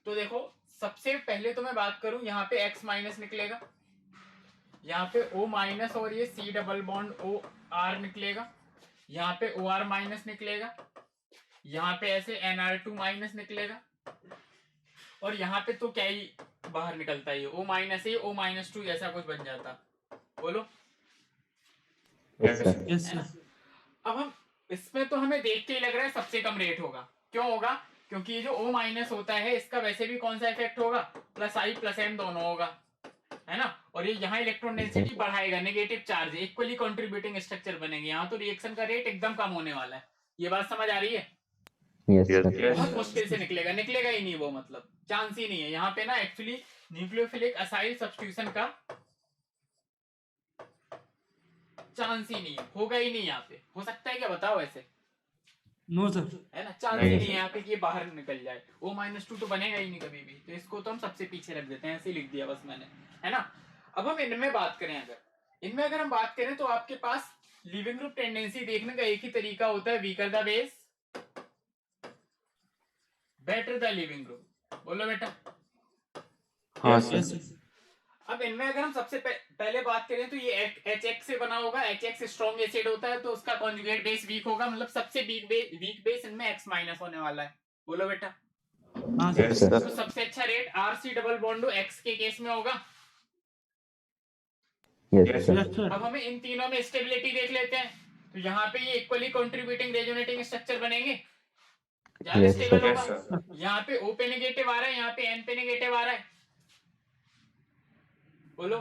तो देखो, सबसे पहले तो मैं बात करूं, यहाँ पे X माइनस निकलेगा, यहाँ पे O माइनस और ये C double bond O R निकलेगा, यहाँ पे OR माइनस निकलेगा, यहाँ पे ऐसे NR2 माइनस निकलेगा, और यहाँ पे तो क्या ही बाहर निकलता है, O माइनस है, O माइनस 2 ऐसा कुछ बन जाता। बोलो यस सर। यस है ना। सर। अब हम इसमें तो हमें देख के ही लग रहा है सबसे कम रेट होगा। क्यों होगा? क्योंकि ये जो O माइनस होता है इसका वैसे भी कौन सा इफेक्ट होगा, प्लस I प्लस M दोनों होगा, है ना। और ये यहाँ इलेक्ट्रॉन डेंसिटी बढ़ाएगा, negative charge, equally contributing structure बनेंगे यहाँ, तो रिएक्शन का रेट एकदम कम होने वाला है। ये बात समझ आ रही है? Yes sir. बहुत मुश्किल से निकलेगा, निकलेगा ही नहीं वो, मतलब चांस ही नहीं है यहाँ पे ना। एक्चुअली न्यूक्लियोफिलिक एसाइल सब्स्टिट्यूशन का चांस ही नहीं है, होगा ही नहीं यहाँ पे। हो सकता है क्या, बताओ ऐसे? No sir. है ना, चांस ही नहीं है यहाँ पे कि ये बाहर निकल जाए। O-2 तो बनेगा ही नहीं कभी भी, तो इसको तो हम सबसे पीछे रख देते हैं, ऐसे ही लिख दिया बस मैंने, है ना। अब हम इनमें बात करें, इनमें अगर हम बात करें तो आपके पास लीविंग ग्रुप टेंडेंसी देखने का एक ही तरीका होता है, weaker the base better the leaving group. बोलो बेटा। हाँ यस सर। सर। अब इनमें अगर हम सबसे पहले बात करें तो ये HX से बना होगा। HX स्ट्रॉन्ग एसिड होता है तो उसका कॉन्जुगेट बेस वीक होगा, मतलब सबसे वीक बेस इनमें X माइनस होने वाला है। बोलो बेटा। हाँ सर। Yes sir. तो सबसे अच्छा rate RC double bond X के केस में होगा। Yes sir. Yes sir. अब हमें इन तीनों में स्टेबिलिटी देख लेते हैं, तो यहाँ पे ये इक्वली कंट्रीब्यूटिंग रेजोनेटिंग स्ट्रक्चर बनेंगे, ज्यादा Yes, स्टेबल sir. होगा। Yes, sir. यहाँ पे O पे नेगेटिव आ रहा है, यहाँ पे N पे नेगेटिव आ रहा है। बोलो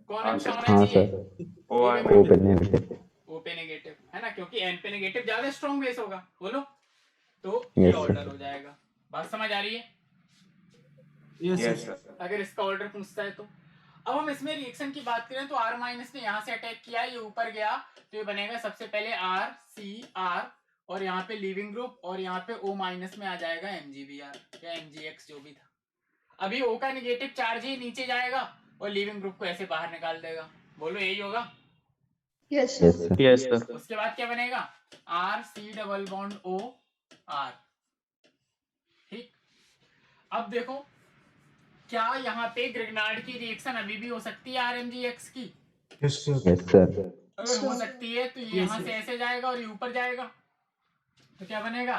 कौन हाँ अच्छा सर। होना हाँ चाहिए? सर। O ओ पे नेगेटिव। O पे नेगेटिव, है ना, क्योंकि N पे नेगेटिव ज्यादा स्ट्रॉन्ग बेस होगा। बोलो, तो ये Yes, ऑर्डर sir. हो जाएगा। बात समझ आ रही है? Yes Yes, sir. sir. अगर इसका ऑर्डर पूछता है तो। अब हम इसमें रिएक्शन की बात करें तो R माइनस ने यहाँ से अटैक किया, ये ऊपर गया तो ये बनेगा सबसे पहले RCR, और यहाँ पे लीविंग ग्रुप, और यहाँ पे O माइनस में आ जाएगा MgBr या MgX जो भी था। अभी O का नेगेटिव चार्ज ही नीचे जाएगा और लीविंग ग्रुप को ऐसे बाहर निकाल देगा। बोलो यही होगा? Yes, yes sir. Sir. Yes, sir. उसके बाद क्या बनेगा? RC double bond O R। ठीक, अब देखो क्या यहाँ पे ग्रिग्नार्ड की रिएक्शन अभी भी हो सकती है RMgX की? Yes sir. Yes sir. अगर हो सकती है तो ये यहाँ से ऐसे जाएगा और ये ऊपर जाएगा, तो क्या बनेगा?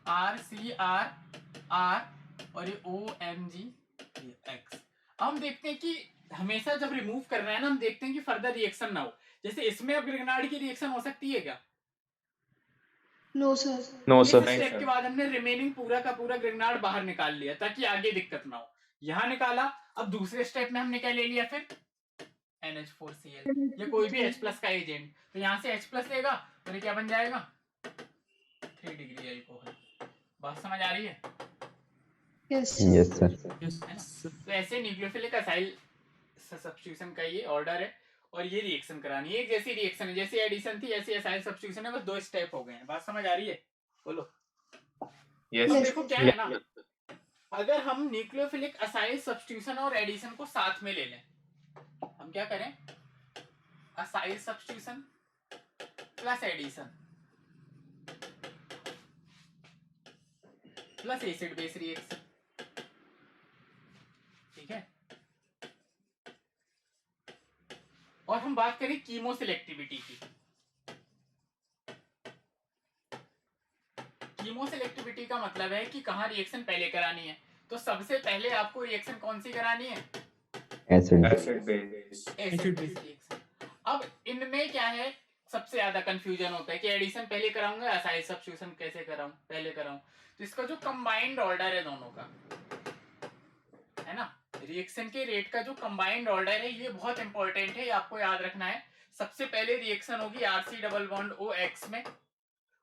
RCR R और ये OMgX। हम देखते हैं कि हमेशा जब रिमूव कर रहे हैं ना, हम देखते हैं कि फर्दर रिएक्शन ना हो। जैसे इसमें अब ग्रिग्नार्ड की रिएक्शन हो सकती है क्या? No, sir. No, इस sir. स्टेप के बाद हमने रिमेनिंग पूरा का पूरा ग्रिग्नार्ड बाहर निकाल लिया ताकि आगे दिक्कत ना हो। यहाँ निकाला, अब दूसरे स्टेप में हमने क्या ले लिया फिर? NH4Cl या कोई भी H प्लस का एजेंट, तो यहाँ से H प्लस लेगा तो ये क्या बन जाएगा? 3 डिग्री अल्कोहल। बात समझ आ रही है? Yes. Yes sir. यस है ना? सर। तो ऐसे न्यूक्लियोफिलिक एसाइल सब्स्टिट्यूशन का ये ऑर्डर है, और ये रिएक्शन करानी है। एक जैसी रिएक्शन है, जैसी एडिशन थी ऐसी एसाइल सब्स्टिट्यूशन है, बस 2 स्टेप हो गए हैं। बात समझ आ रही है? बोलो। Yes. अब देखो क्या है ना, अगर हम न्यूक्लियोफिलिक एसाइल सब्स्टिट्यूशन और एडिशन को साथ में ले लें, हम क्या करें? Acyl substitution plus addition plus acid base reaction, ठीक है। और हम बात करें कीमो सिलेक्टिविटी की। कीमो सिलेक्टिविटी का मतलब है कि कहाँ रिएक्शन पहले करानी है। तो सबसे पहले आपको रिएक्शन कौन सी करानी है? Acid. Acid base. Acid base reaction. अब इनमें क्या है, सबसे ज्यादा कंफ्यूजन होता है कि एडिशन पहले कराऊंगा या साइड सब्स्टिट्यूशन कैसे कराऊं, पहले कराऊं। तो इसका जो कंबाइंड ऑर्डर है दोनों का, है ना, रिएक्शन के रेट का जो कंबाइंड ऑर्डर है ये बहुत इंपॉर्टेंट है, ये आपको याद रखना है। सबसे पहले रिएक्शन होगी RC double bond O X में,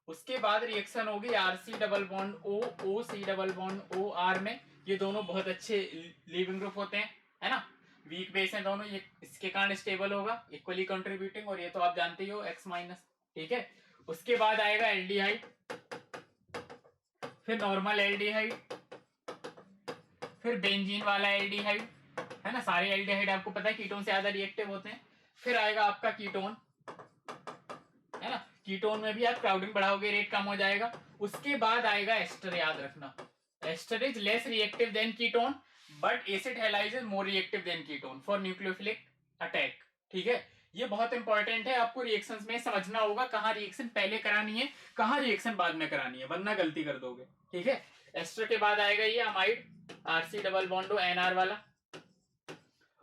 उसके बाद रिएक्शन होगी RC double bond O O C double bond O R में। ये दोनों बहुत अच्छे लीविंग ग्रुप होते हैं, है ना, वीक बेस है दोनों, ये इसके कारण स्टेबल होगा, इक्वली कंट्रीब्यूटिंग, और ये तो आप जानते ही हो एक्स माइनस, ठीक है। उसके बाद आएगा एल्डिहाइड, फिर नॉर्मल एल्डिहाइड, फिर बेंजीन वाला एल्डिहाइड, है ना, सारे एल्डिहाइड आपको पता है कीटोन से ज्यादा रिएक्टिव होते हैं। फिर आएगा आपका कीटोन, है ना, कीटोन में भी आप क्राउडिंग बढ़ाओगे रेट कम हो जाएगा। उसके बाद आएगा एस्टर, याद रखना, ester is less reactive than ketone but acid halide is more reactive than ketone for nucleophilic attack, ठीक है। ये बहुत इंपॉर्टेंट है, आपको रिएक्शंस में समझना होगा कहाँ रिएक्शन पहले करानी है, कहाँ रिएक्शन बाद में करानी है, वरना गलती कर दोगे, ठीक है। एस्टर के बाद आएगा ये अमाइड, आरसी डबल बॉन्डो एनआर वाला,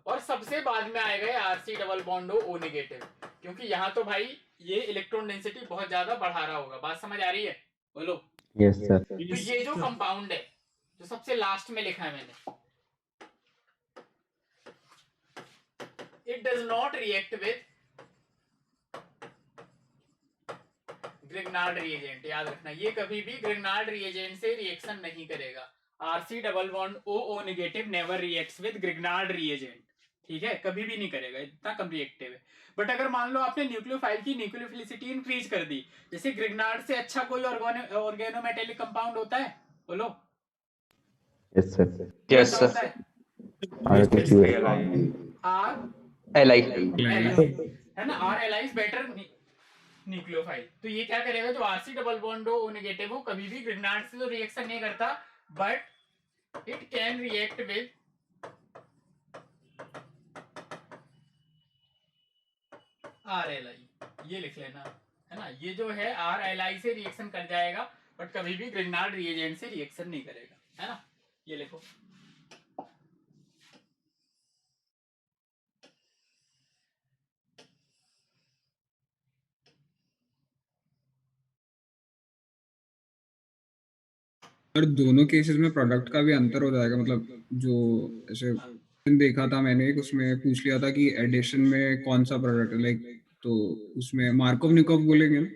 और सबसे बाद में आएगा आरसी डबल बॉन्डो ओ नेगेटिव, क्योंकि यहाँ तो भाई ये इलेक्ट्रॉन डेंसिटी बहुत ज्यादा बढ़ा रहा होगा। बात समझ आ रही है, बोलो। Yes sir. तो ये जो कंपाउंड है जो सबसे लास्ट में लिखा है मैंने, it does not react with Grignard reagent, याद रखना, ये कभी भी ग्रिग्नार्ड रिएजेंट से रिएक्शन नहीं करेगा। R C double bond O O negative never reacts with Grignard reagent, ठीक है, कभी भी नहीं करेगा, इतना कम रिएक्टिव है। बट अगर मान लो आपने न्यूक्लियोफाइल की न्यूक्लियोफिलिसिटी इंक्रीज कर दी, जैसे ग्रिग्नार्ड से अच्छा कोई ऑर्गेनोमेटेलिक कंपाउंड होता है, बोलो। Yes sir. यस कौन सा सर। होता है? आर एल आई है ना, R L I is better nucleophile. तो ये क्या करेगा, जो आरसी डबल बॉन्ड हो नेगेटिव हो, कभी भी ग्रिग्नार्ड से तो रिएक्शन नहीं करता, but it can react with R L I, ये लिख लेना, है ना, ये जो है आर एल आई से रिएक्शन कर जाएगा बट कभी भी ग्रिग्नार्ड रिएजेंट से रिएक्शन नहीं करेगा, है ना, ये लिखो। और दोनों केसेस में प्रोडक्ट का भी अंतर हो जाएगा, मतलब जो ऐसे देखा था मैंने, एक उसमें पूछ लिया था कि एडिशन में कौन सा प्रोडक्ट है, लाइक तो उसमें मार्कोवनिकोव बोलेंगे ना?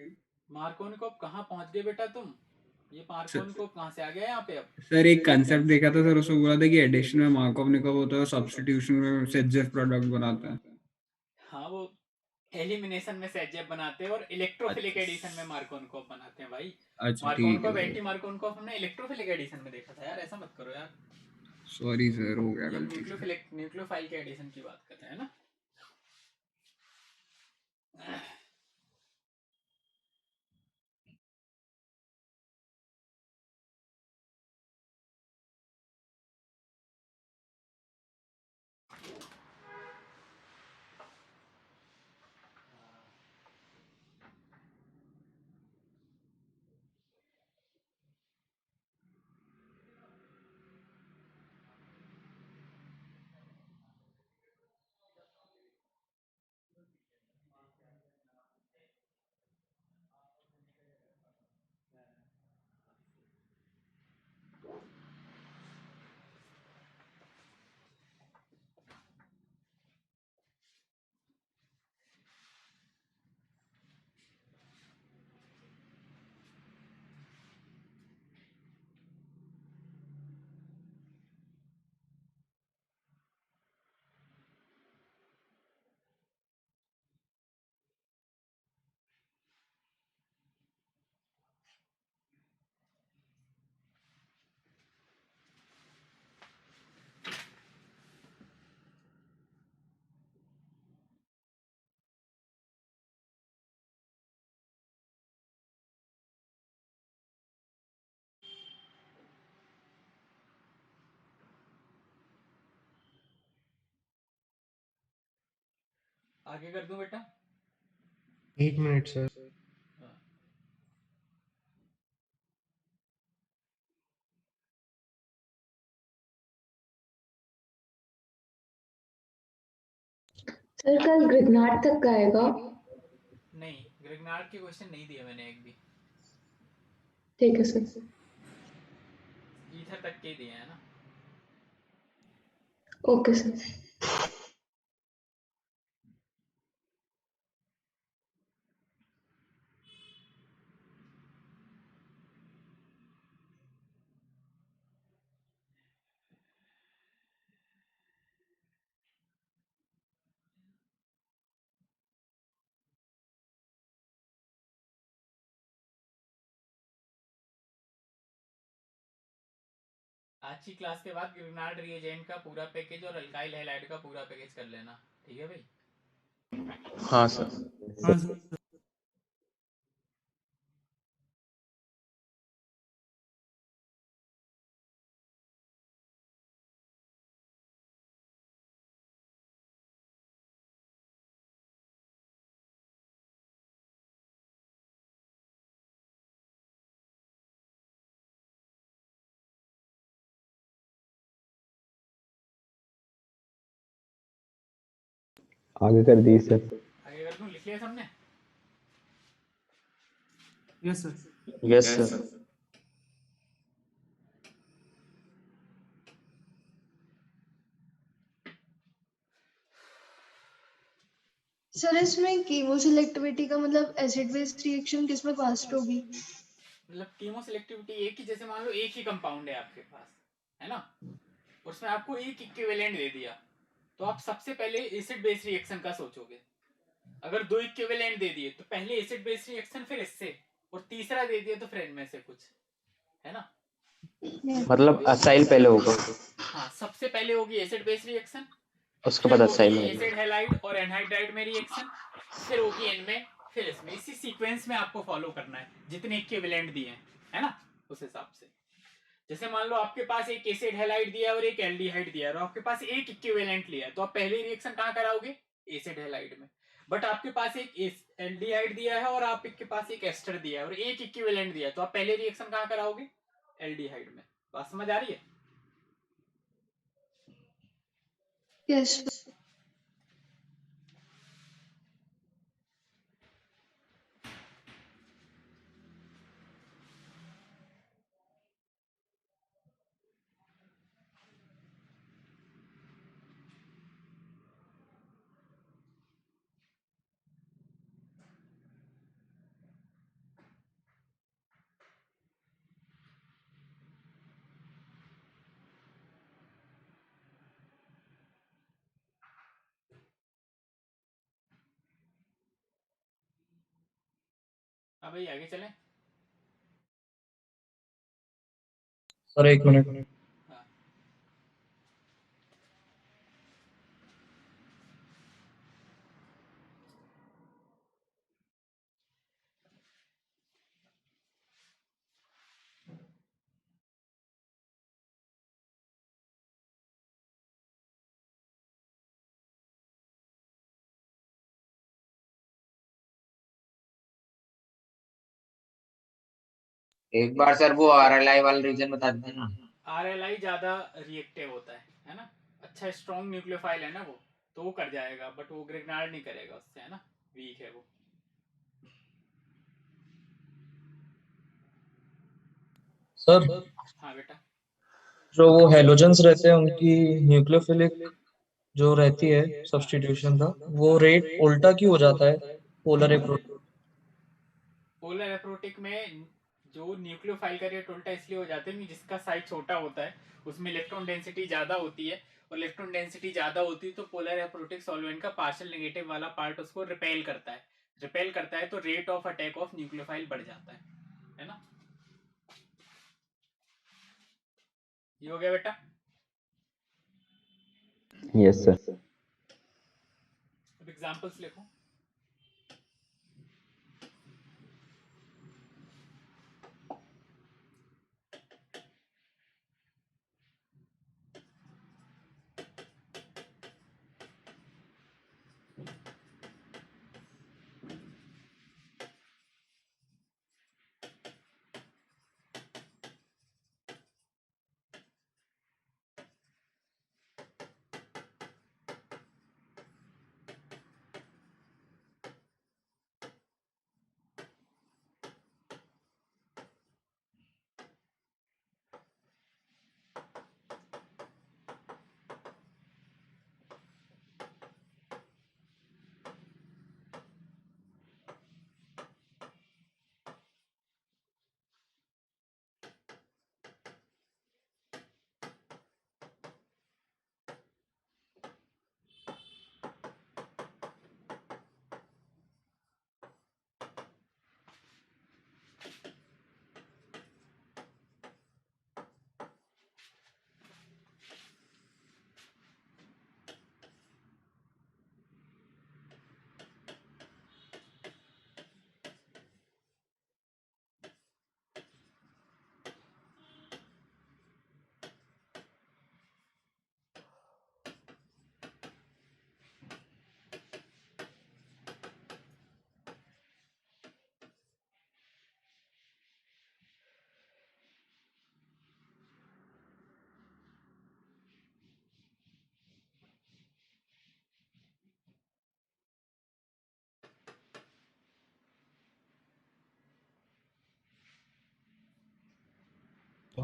मार्कोवनिकोव कहाँ पहुंच गए बेटा तुम, ये मार्कोवनिकोव कहाँ से आ गया यहाँ पे अब? सर एक कंसेप्ट देखा था सर, उसमें बोला था कि एडिशन में मार्कोवनिकोव होता है, सब्स्टिट्यूशन में सेजेफ प्रोडक्ट बनाता है। हाँ, वो एलिमिनेशन में सेजेफ बनाते हैं और इलेक्ट्रोफिलिक एडिशन में मार्कोवनिकोव बनाते हैं भाई। अच्छा ठीक मार्कोवनिकोव है, एंटी मार्कोवनिकोव हमने इलेक्ट्रोफिलिक एडिशन में देखा था यार, ऐसा मत करो यार, सॉरी सर, हो गया गलती से। न्यूक्लियोफिलिक न्यूक्लियोफाइल के एडिशन की बात कर रहे हैं ना। आगे कर दूं बेटा? 1 मिनट सर। सर कल ग्रिग्नार्ड तक का आएगा? नहीं, ग्रिग्नार्ड के क्वेश्चन नहीं दिए मैंने एक भी, ठीक है सर। ईथर तक के दिए हैं ना। Okay sir. आज की क्लास के बाद ग्रिग्नार्ड रिएजेंट का पूरा पैकेज और अल्काइल हैलाइड का पूरा पैकेज कर लेना, ठीक है भाई। हाँ सर। हाँ सर। आगे कर दी सर। आगे कर दूं, लिख लिया सबने? Yes sir. Yes sir. Sir इसमें कीमो सिलेक्टिविटी का मतलब एसिड बेस रिएक्शन किसमें फास्ट होगी? मतलब कीमो सिलेक्टिविटी एक ही, जैसे मान लो एक ही कंपाउंड है आपके पास, है ना, उसमें आपको एक इक्विवेलेंट दे दिया, तो आप सबसे पहले एसिड बेस रिएक्शन का सोचोगे। अगर दो इक्विवेलेंट दे दिए तो पहले एसिड बेस रिएक्शन, फिर इससे, और तीसरा दे दिया तो फिर इनमें से कुछ, है ना। मतलब असाइल पहले होगा, हाँ, सबसे पहले होगी एसिड बेस रिएक्शन, उसके फिर बाद होगी असाइल होगा। एसिड हैलाइड और एनहाइड्राइड में रिएक्शन, फिर होगी इनमें, फिर इसमें। इसी सीक्वेंस में आपको फॉलो करना है, जितने इक्विवेलेंट दिए हैं, है ना, उस हिसाब से। जैसे मान लो आपके पास एक एसिड हैलाइड दिया और एक एल्डिहाइड दिया, और आपके पास एक इक्विवेलेंट लिया है, तो आप पहले रिएक्शन कहाँ कराओगे? एसिड हैलाइड में। बट आपके पास एक एल्डिहाइड दिया है और आपके पास एक एस्टर दिया है और एक इक्विवेलेंट दिया है, तो आप पहले रिएक्शन कहाँ कराओगे? एल्डिहाइड में। बात समझ आ रही है? यस। हाँ भाई, आगे चलें। सर एक मिनट। हाँ। एक बार सर वो आरएलआई वाला रीजन बता देना। आरएलआई ज्यादा रिएक्टिव होता है ना, अच्छा स्ट्रॉन्ग न्यूक्लियोफाइल है ना वो, तो वो कर जाएगा, बट वो ग्रिग्नार्ड नहीं करेगा उससे, है ना, वीक है वो। सर हाँ बेटा। जो वो हेलोजेंस रहते हैं उनकी न्यूक्लियोफिलिक जो रहती है हाँ सब्स्टिट्यूशन का, वो हाँ। रेट उल्टा क्यों हो जाता है पोलर अप्रोच? पोलर एप्रोटिक में जो न्यूक्लियोफाइल का रेट उल्टा इसलिए हो जाता है कि जिसका साइज छोटा होता है उसमें इलेक्ट्रॉन डेंसिटी ज्यादा होती है, और इलेक्ट्रॉन डेंसिटी ज्यादा होती है तो पोलर एप्रोटिक सॉल्वेंट का पार्शियल नेगेटिव वाला पार्ट उसको रिपेल करता है। रिपेल करता है तो rate of attack of nucleophile बढ़ जाता है ना। ये हो गया बेटा। Yes sir. अब एग्जांपल्स लिखो।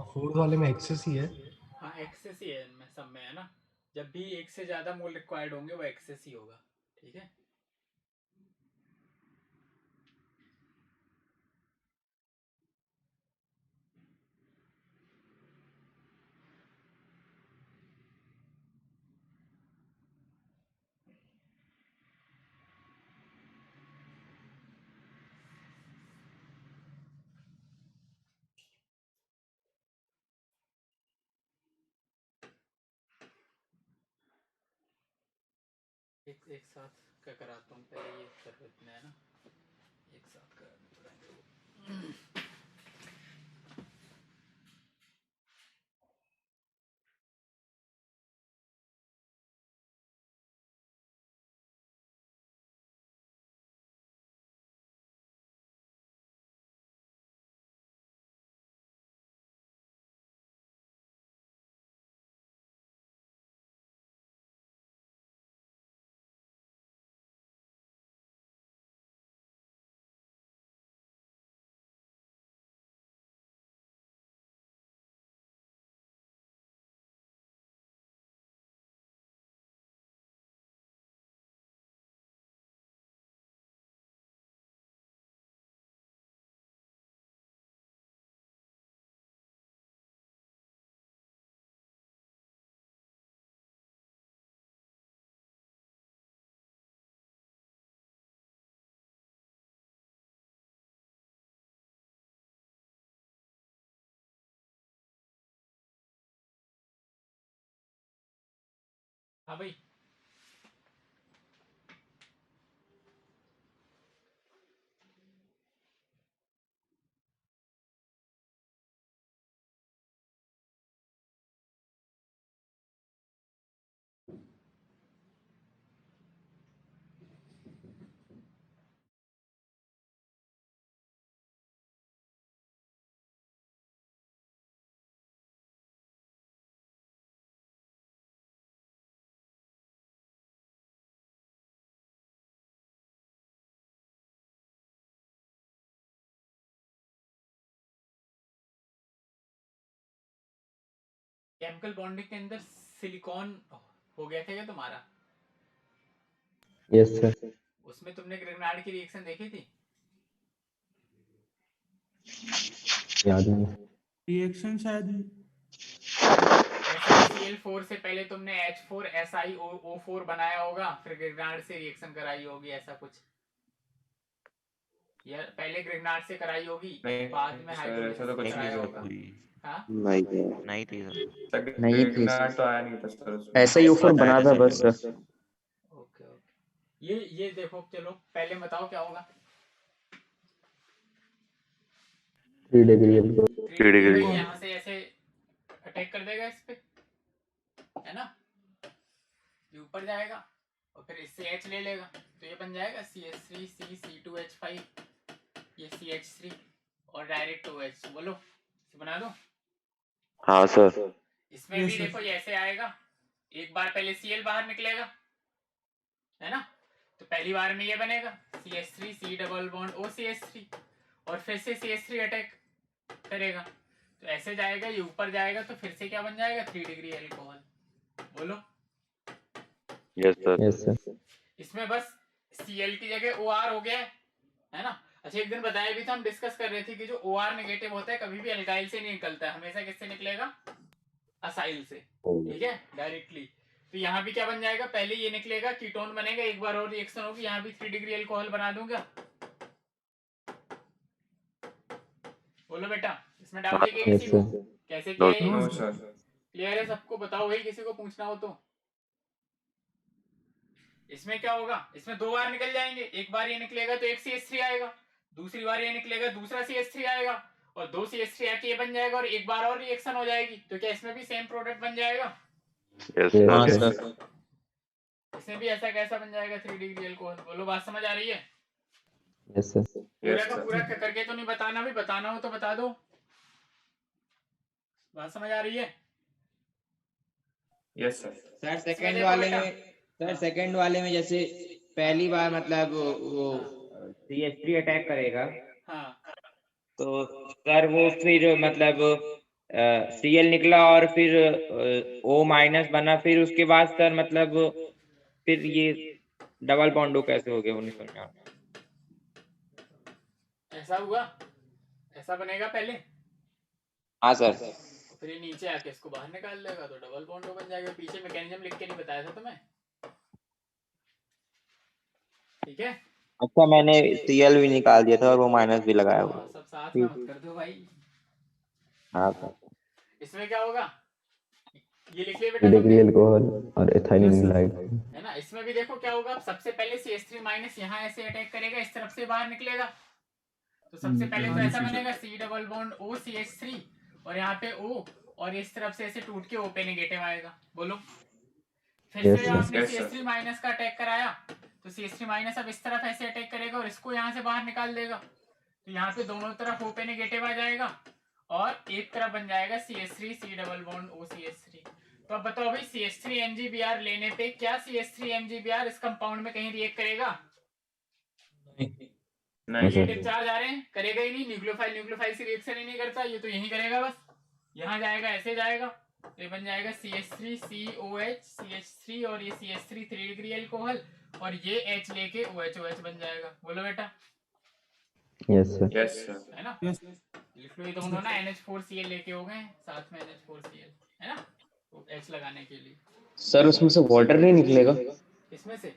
फोर्थ वाले में एक्सेस ही है। हाँ एक्सेस ही है इनमें सब में, है ना। जब भी एक से ज्यादा मोल रिक्वायर्ड होंगे वो एक्सेस ही होगा, ठीक है। एक साथ क्या कराता हूँ, पहले ये कर लेते हैं ना, एक साथ कराने पड़ेंगे। हाँ भाई, केमिकल बॉन्डिंग के अंदर सिलिकॉन हो गया था क्या तुम्हारा? Yes sir. उसमें तुमने ग्रेनाड की रिएक्शन देखी थी? याद नहीं। रिएक्शन शायद SiCl4 से पहले तुमने H4SiO4 बनाया होगा, फिर ग्रेनाड से रिएक्शन कराई होगी, ऐसा कुछ। या पहले ग्रेनाड से कराई होगी, बाद में हाइड्रोलिसिस से कराया होगा। हाँ नहीं थी सर। नहीं थी सर, तो आया नहीं था सर उसमें। ऐसा ही ऊपर बना था बस। ओके ओके, ये देखो, चलो पहले बताओ क्या होगा। 3 डिग्री को 3 डिग्री डिग्री। यहाँ से ऐसे अटैक कर देगा इस पे, है ना। ये ऊपर जाएगा और फिर इससे H ले लेगा, तो ये बन जाएगा CH3C2H5, ये CH3 और डायरेक्ट OH। बोलो, बना दो। हाँ सर। इसमें Yes, भी sir. देखो ये ऐसे आएगा, एक बार पहले Cl बाहर निकलेगा, है ना। तो पहली बार में ये बनेगा CH3 C double bond OCH3, और फिर से CH3 अटैक करेगा, तो ऐसे जाएगा, ये ऊपर जाएगा, तो फिर से क्या बन जाएगा 3 डिग्री अल्कोहल। बोलो। Yes sir. Yes sir. इसमें बस Cl की जगह OR हो गया है ना। अच्छा, एक दिन बताया भी था, हम डिस्कस कर रहे थे कि जो OR नेगेटिव होता है कभी भी अल्काइल से नहीं निकलता है, हमेशा किससे निकलेगा? असाइल से, ठीक है, डायरेक्टली। तो यहाँ भी क्या बन जाएगा, पहले ये निकलेगा, कीटोन बनेगा, एक बार और रिएक्शन होगी, यहाँ भी 3 डिग्री अल्कोहल बना दूंगा। बोलो बेटा, इसमें डाउट है क्या किसी को? कैसे किया है? No sir. क्लियर है सबको? बताओ भाई, किसी को पूछना हो तो। इसमें क्या होगा, इसमें 2 बार निकल जाएंगे, एक बार ये निकलेगा तो एक CH3 आएगा, दूसरी बार ये निकलेगा दूसरा CH3 आएगा, और 2 CH3 आके ये बन जाएगा, और एक बार और रिएक्शन हो जाएगी, तो क्या इसमें भी सेम प्रोडक्ट बन जाएगा? यस हाँ सर। सर। इसमें भी ऐसा कैसा बन जाएगा 3 डिग्री अल्कोहल? बोलो, बात समझ आ रही है? Yes sir. पूरा का पूरा करके तो नहीं बताना, भी बताना हो तो बता दो। बात समझ आ रही है? Yes sir. सर इसमें सेकंड देखो वाले बेटा, में, सर सेकंड वाले में जैसे पहली बार मतलब वो CH3 अटैक करेगा, हाँ तो सर वो फिर मतलब Cl निकला और फिर O माइनस बना, फिर उसके बाद सर मतलब फिर ये डबल बॉन्ड कैसे हो गया वो नहीं समझ में आ रहा। ऐसा हुआ, ऐसा बनेगा पहले, हाँ सर। फिर ये नीचे आके इसको बाहर निकाल देगा तो डबल बॉन्ड बन जाएगा। पीछे मैकेनिज्म लिख के नहीं बताया था तुम्हें, ठीक है? अच्छा मैंने Cl भी निकाल दिया था और वो माइनस भी लगाया हुआ। हाँ, सब साथ में मत कर दो भाई। हाँ सर। इसमें क्या होगा, ये लिख लिया बेटा एसिडिक तुमने, अल्कोहल और एथाइलिन ग्लाइड। है ना? इसमें भी देखो क्या होगा, सबसे पहले CH3 माइनस यहाँ ऐसे अटैक करेगा, इस तरफ से बाहर निकलेगा, तो सबसे पहले तो ऐसा बनेगा C double bond O CH3 और यहाँ पे O, और इस तरफ से ऐसे टूट के O पे नेगेटिव आएगा। बोलो, फिर Yes, से sir. आपने CH3 माइनस का अटैक कराया तो CH3 माइनस अब इस तरफ ऐसे अटैक करेगा और इसको यहाँ से बाहर निकाल देगा, तो यहाँ पे दोनों तरफ O पे नेगेटिव आ जाएगा और एक तरफ बन जाएगा CH3 C double bond O CH3। तो अब बताओ भाई, CH3 MgBr लेने पे क्या CH3 MgBr इस कंपाउंड में कहीं रिएक्ट करेगा? नेगेटिव चार्ज आ रहे हैं, करेगा ही नहीं। न्यूक्लियोफाइल से रिएक्शन ही नहीं करता, ये तो यही करेगा बस, यहाँ जाएगा ऐसे जाएगा, तो ये बन जाएगा CH3 COH CH3 और ये CH3 3 डिग्री अल्कोहल और ये H लेके OH बन जाएगा। बोलो बेटा। Yes sir. है ना? यस लिख लो, ये दोनों ना NH4Cl लेके हो गए साथ में NH4Cl, है ना? तो H लगाने के लिए सर उसमें से वाटर नहीं निकलेगा? इसमें से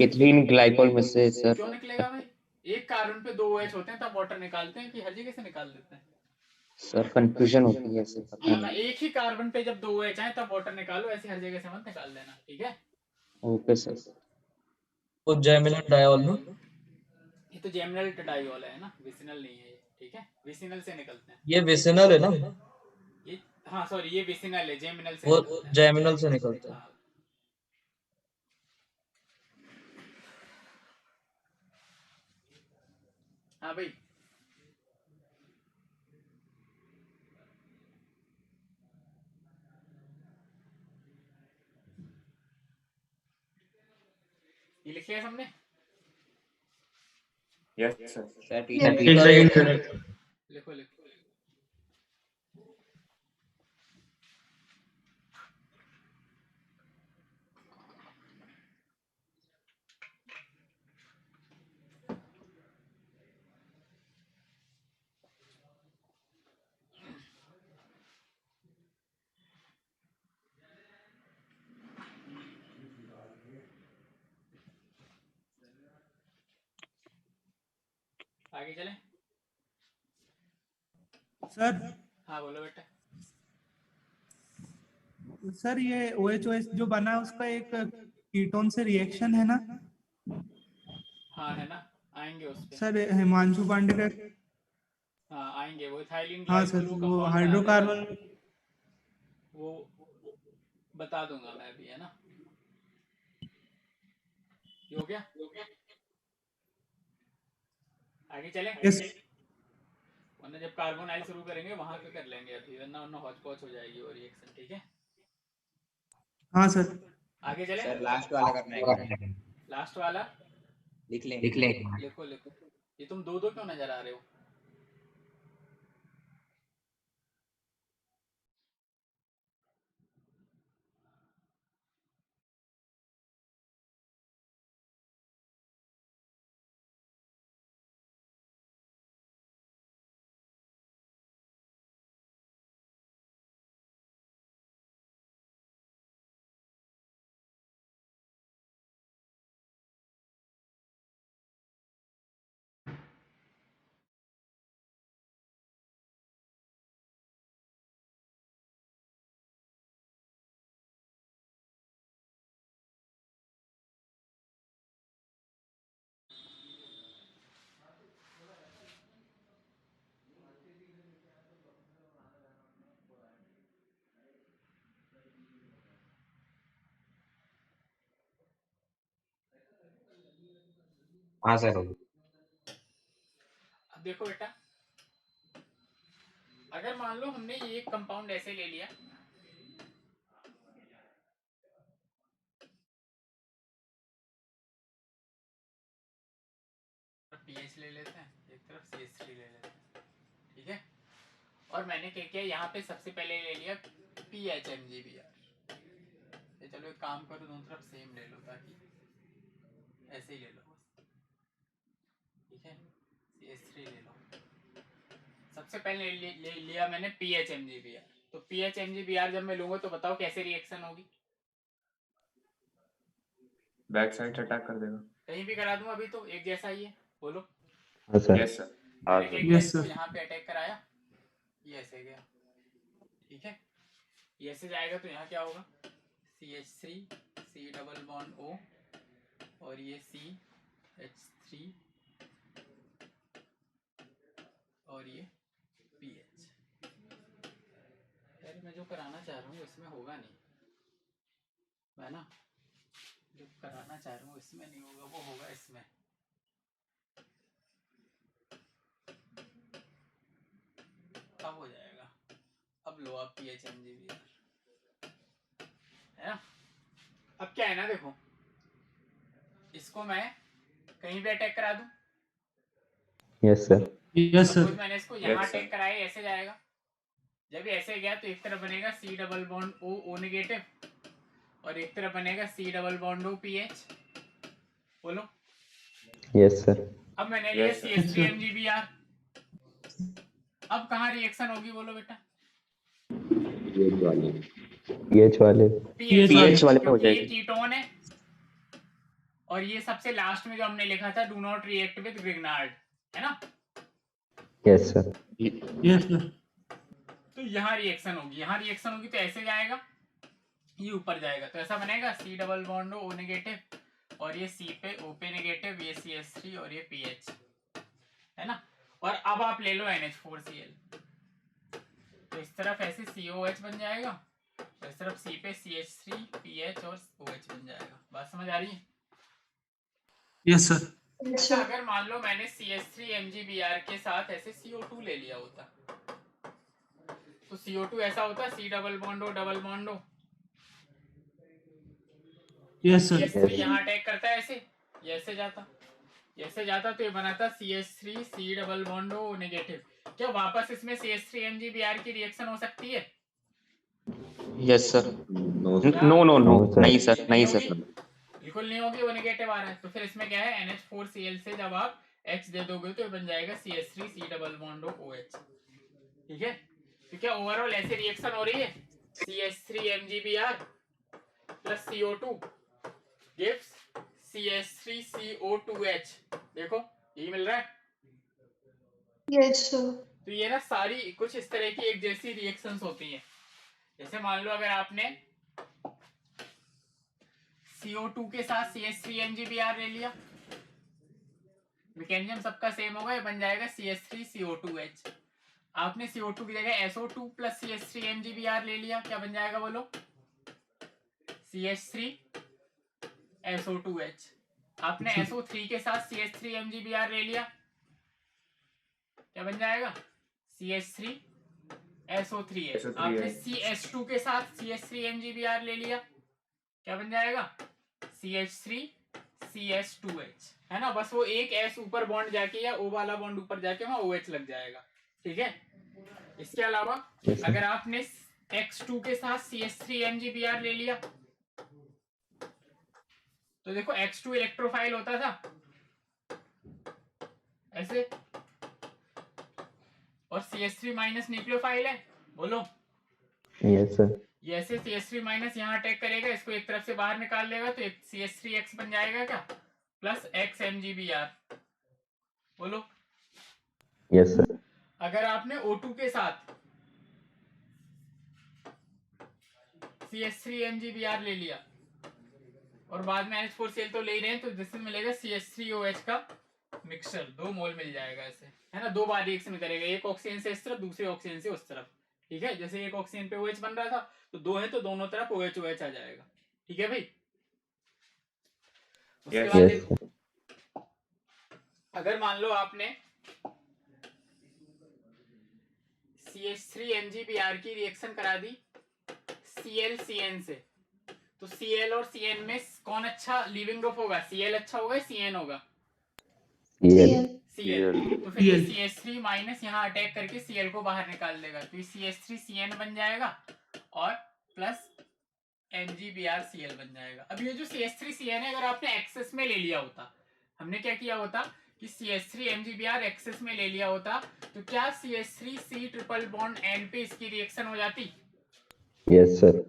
एथिलीन ग्लाइकोल में से सर। क्यों निकलेगा भाई? एक कार्बन पे 2 OH होते हैं तब वाटर निकालते हैं कि हर जगह से निकाल देते हैं? सर कंफ्यूजन होती है सर, पता ना, नहीं। एक ही कार्बन पे जब 2 OH आए तब वाटर निकालो, ऐसे हर जगह से मत निकाल देना, ठीक है? Okay sir. वो जैमिनल डायोल में ये तो जेमिनल डायोल है ना, विसिनल नहीं है ये, ठीक है? विसिनल से निकलते हैं ये विसिनल है ना, ये। हाँ सॉरी, ये विसिनल है, जेमिनल से वो निकलते हैं। जैमिनल से निकलता है। हाँ। हाँ भाई, ये लिख लिया सबने? Yes sir. एक सेकंड सर। लिखो लिखो। आगे चले। सर। हाँ बोलो बेटा। सर ये OH जो बना है उसका एक कीटोन से रिएक्शन है ना? हाँ है ना, आएंगे उस पे। सर हिमांशु पांडे का। हाँ आएंगे, वो इथाइलिन हाँ सर, ग्लाइकोल वो वो कंपाउंड हाइड्रोकार्बन। वो बता दूंगा मैं भी, है ना? ये हो गया, आगे चले। यस वरना जब कार्बोनाइल शुरू करेंगे वहां पे कर लेंगे अभी, वरना हॉच पॉच हो जाएगी वो रिएक्शन, ठीक है? हाँ सर। आगे चले। सर लास्ट वाला करना है। लास्ट वाला लिख ले। लिखो लिखो। ये तुम दो दो क्यों नजर आ रहे हो? हाँ सर। अब देखो बेटा, अगर मान लो हमने ये कंपाउंड ऐसे ले लिया, पीएच ले लेते हैं, एक तरफ CH3 ले लेते हैं, ठीक है? और मैंने क्या किया यहाँ पे सबसे पहले ले लिया PHMgBr। चलो एक काम करो, दोनों तरफ सेम ले लो ताकि ऐसे ही ले लो, ठीक है। CH3 ले लो। सबसे पहले ले लिया मैंने PHMgBr। तो PHMgBr जब मैं लूंगा तो बताओ कैसे रिएक्शन होगी? बैक साइड अटैक कर देगा। कहीं भी करा दूं, अभी तो एक जैसा ही है, बोलो। हाँ sir. Yes sir. Yes sir. यहाँ पे अटैक कराया, ये ऐसे गया, ठीक है। ये ऐसे जाएगा तो यहाँ क्या होगा? CH3 C double bond O और ये CH3 और ये PH। यार मैं जो कराना चाह रहा हूँ इसमें होगा नहीं, मैं ना जो कराना चाह रहा हूँ इसमें नहीं होगा, वो होगा इसमें। अब हो जाएगा। अब लो आप PHMgBr, है ना। अब क्या है ना, देखो इसको मैं कहीं भी अटैक करा दूं। Yes sir. Yes sir. मैंने इसको यहाँ अटैक कराया, ऐसे जाएगा। जब ये ऐसे गया तो एक तरफ बनेगा C double bond O negative और एक तरफ बनेगा C double bond O PH। बोलो। Yes sir. अब मैंने लिया CH3MgBr। अब कहाँ रिएक्शन होगी बोलो बेटा? पीएच वाले पे हो जाएगी। ये कीटोन है और ये सबसे लास्ट में जो हमने लिखा था do not react with Grignard, है ना। Yes sir. Yes sir. तो यहाँ रिएक्शन होगी तो ऐसे जाएगा, ये ऊपर जाएगा तो ऐसा बनेगा C double bond O negative और ये C पे O पे नेगेटिव, ये CH3 और ये PH, है ना। और अब आप ले लो NH4Cl, तो इस तरफ ऐसे COH बन जाएगा, इस तरफ C पे CH3 PH और OH बन जाएगा। बात समझ आ रही है? Yes sir. अच्छा, अगर मान लो मैंने CH3MgBr के साथ ऐसे CO2 ले लिया होता तो CO2 ऐसा होता C double bond O double bond O। Yes sir. CH3 यहाँ अटैक करता है ऐसे, ये ऐसे जाता तो ये बनाता CH3 C double bond O negative. क्या वापस इसमें CH3MgBr की रिएक्शन हो सकती है? Yes sir. नो नहीं सर, नहीं सर। बिल्कुल नहीं होगी, वो नेगेटिव आ रहा है। तो फिर इसमें क्या है, NH4Cl से जब आप H दे दोगे तो ये बन जाएगा CH3 C double bond O OH, ठीक है। तो क्या ओवरऑल ऐसे रिएक्शन हो रही है, CH3MgBr plus CO2 gives CH3CO2H। देखो यही मिल रहा है। Yes sir. तो ये ना सारी कुछ इस तरह की एक जैसी रिएक्शंस होती हैं। जैसे मान लो अगर आपने CO2 के साथ CH3MgBr ले लिया, मैकेनिज्म सबका सेम होगा, ये बन जाएगा CH3CO2H। आपने CO2 की जगह SO2 प्लस CH3MgBr ले लिया, क्या बन जाएगा बोलो? CH3SO2H। आपने SO3 के साथ CH3MgBr ले लिया, क्या बन जाएगा? CH3SO3H। आपने CH2 के साथ CH3MgBr ले लिया, क्या बन जाएगा? CH3CH2H, है ना। बस वो एक S ऊपर बॉन्ड जाके या O वाला बॉन्ड ऊपर जाके वहां OH लग जाएगा, ठीक है। इसके अलावा अगर आपने X2 के साथ CH3MgBr ले लिया तो देखो X2 इलेक्ट्रोफाइल होता था ऐसे और CH3 माइनस न्यूक्लियोफाइल है, बोलो। Yes sir. ये ऐसे CH3 माइनस यहाँ अटैक करेगा, इसको एक तरफ से बाहर निकाल लेगा तो CH3X बन जाएगा क्या, प्लस XMgBr, बोलो। Yes sir. अगर आपने O2 के साथ CH3MgBr ले लिया और बाद में NH4Cl तो ले ही रहे हैं, तो जिससे मिलेगा CH3OH का मिक्सचर, 2 मोल मिल जाएगा ऐसे, है ना। 2 बार रिएक्शन करेगा, एक ऑक्सीजन से इस तरफ, दूसरे ऑक्सीजन से उस तरफ, ठीक है। जैसे एक ऑक्सीजन पे OH बन रहा था तो 2 है तो दोनों तरफ OH आ जाएगा, ठीक है भाई। उसके बाद अगर मान लो आपने CH3MgBr की रिएक्शन करा दी ClCN से, तो Cl और Cn में कौन अच्छा लीविंग ग्रुप होगा? Cl अच्छा होगा या Cn होगा? Cl, तो फिर ये CH3 माइनस यहाँ अटैक करके Cl को बाहर निकाल देगा, तो ये CH3 CN बन जाएगा और प्लस NgBrCl बन जाएगा। अब ये जो CH3 CN है, अगर आपने एक्सेस में ले लिया होता, हमने क्या किया होता कि CH3 NgBr एक्सेस में ले लिया होता, तो क्या CH3 C triple bond N पे इसकी रिएक्शन हो जाती? Yes sir.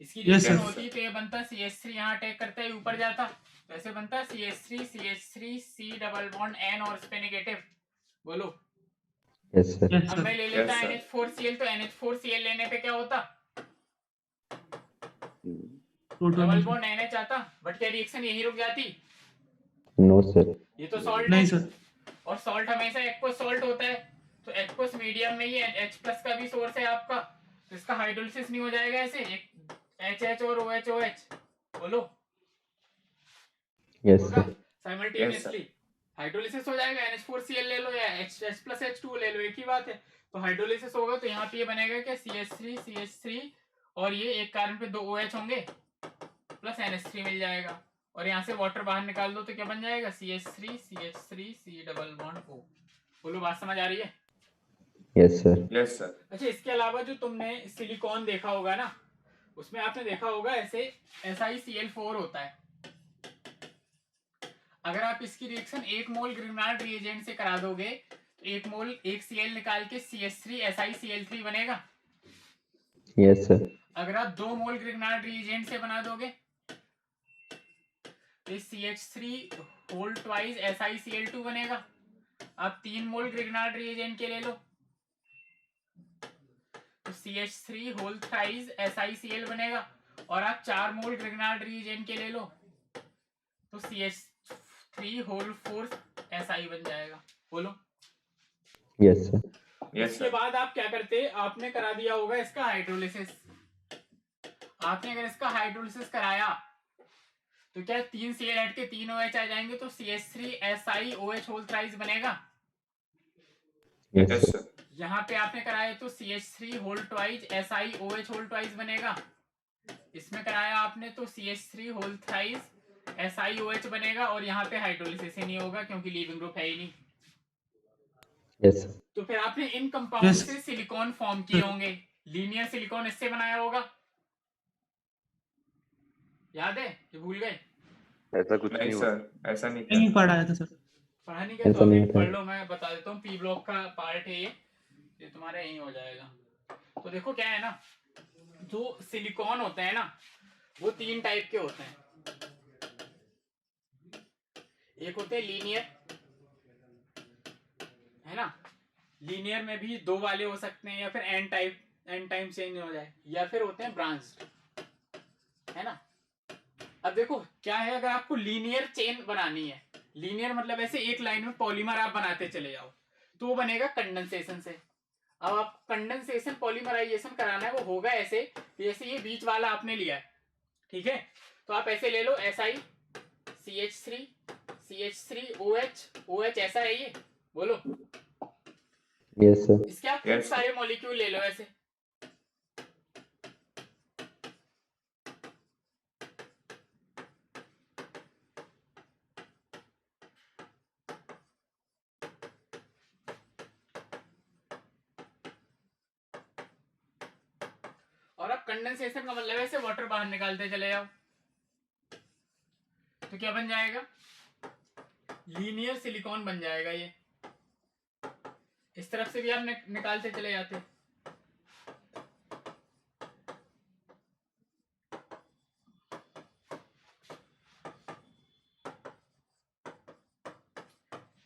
इसकी रिएक्शन होती तो ये बनता CH3 यहाँ अटैक करता है ऊपर जाता, तो ऐसे बनता CH3 C double bond N और इस पे नेगेटिव। बोलो। Yes sir. अब मैं ले लेता NH4Cl, तो NH4Cl लेने पे क्या होता? डबल बॉन्ड NH आता, बट क्या रिएक्शन यही रुक जाती? No sir. ये तो सॉल्ट नहीं सर, और सॉल्ट हमेशा एक्वस सॉल्ट होता है, तो एक्वस मीडियम में ही H प्लस का भी सोर्स है आपका, तो इसका हाइड्रोलिसिस नहीं हो जाएगा ऐसे एक HH और OH। बोलो। Yes sir. साइमल्टेनियसली हाइड्रोलिसिस हो जाएगा, NH4Cl ले लो या H प्लस H2 ले लो, एक ही बात है। तो हाइड्रोलिसिस होगा तो यहाँ पे ये बनेगा क्या CH3 और ये एक कार्बन पे 2 OH होंगे प्लस NH3 मिल जाएगा, और यहाँ से वाटर बाहर निकाल दो तो क्या बन जाएगा CH3 C double bond O। बोलो, बात समझ आ रही है? Yes sir. अच्छा, इसके अलावा जो तुमने सिलिकॉन देखा होगा ना, उसमें आपने देखा होगा ऐसे SiCl4 होता है। अगर आप इसकी रिएक्शन 1 मोल ग्रिग्नार्ड रिएजेंट से करा दोगे तो 1 मोल 1 Cl निकाल के CH3 SiCl3 बनेगा। Yes sir. अगर आप 2 मोल ग्रिग्नार्ड रिएजेंट से बना दोगे तो CH3 होल ट्वाइस SiCl2 बनेगा। आप 3 मोल ग्रिग्नार्ड रिएजेंट के ले लो तो CH3 होल थ्राइस SiCl बनेगा, और आप 4 मोल ग्रिग्नार्ड रिएजेंट के ले लो तो CH3 होल 4 Si बन जाएगा। बोलो। Yes sir. इसके बाद आप क्या करते, आपने करा दिया होगा इसका हाइड्रोलिसिस। आपने अगर इसका हाइड्रोलिसिस कराया तो क्या 3 Cl हट के 3 OH आ जाएंगे, तो CH3 SiOH होल थ्राइस बनेगा। Yes sir. यहाँ पे आपने कराया तो CH3 whole twice SiOH whole twice बनेगा। इसमें कराया आपने तो CH3 होल थ्राइस SiOH बनेगा, और यहाँ पे हाइड्रोलिसिस ही नहीं होगा क्योंकि लीविंग ग्रुप है ही नहीं। यस। तो फिर आपने इन कंपाउंड से सिलिकॉन फॉर्म किए होंगे। लीनियर सिलिकॉन इससे बनाया होगा, याद है कि भूल गए? ऐसा कुछ नहीं हुआ। ऐसा नहीं पढ़ाया था सर। पढ़ा नहीं गया तो ऐसा नहीं अभी था। पढ़ लो, मैं बता देता हूँ। पी ब्लॉक का पार्ट है ये तुम्हारा यही हो जाएगा। तो देखो क्या है ना, जो सिलिकॉन होते हैं ना वो 3 टाइप के होते हैं। एक होते हैं लीनियर, है ना, लीनियर में भी 2 वाले हो सकते हैं, या फिर एन टाइम चेंज हो जाए, या फिर होते हैं ब्रांच्ड, है ना। अब देखो क्या है, अगर आपको लीनियर चेन बनानी है, लीनियर मतलब ऐसे एक लाइन में पॉलीमर आप बनाते चले जाओ, तो वो बनेगा कंडेंसेशन से। अब आप कंडेंसेशन पॉलीमराइजेशन कराना है, वो होगा ऐसे, जैसे ये बीच वाला आपने लिया है, ठीक है, तो आप ऐसे ले लो Si CH3 OH ऐसा है ये। बोलो। Yes sir. इसके आप खूब सारे मॉलिक्यूल ले लो ऐसे, और अब कंडेंसेशन का मतलब ऐसे वाटर बाहर निकालते चले जाओ, तो क्या बन जाएगा, लीनियर सिलिकॉन बन जाएगा ये। इस तरफ से भी आप निकालते चले जाते।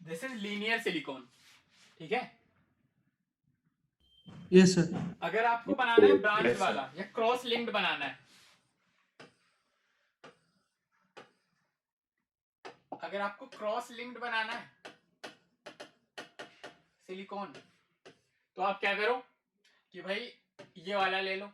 दिस इज लीनियर सिलिकॉन, ठीक है। Yes sir. अगर आपको बनाना है ब्रांच वाला या क्रॉस लिंक्ड बनाना है, अगर आपको क्रॉस लिंक्ड बनाना है सिलिकॉन, तो आप क्या करो कि भाई ये वाला ले लो,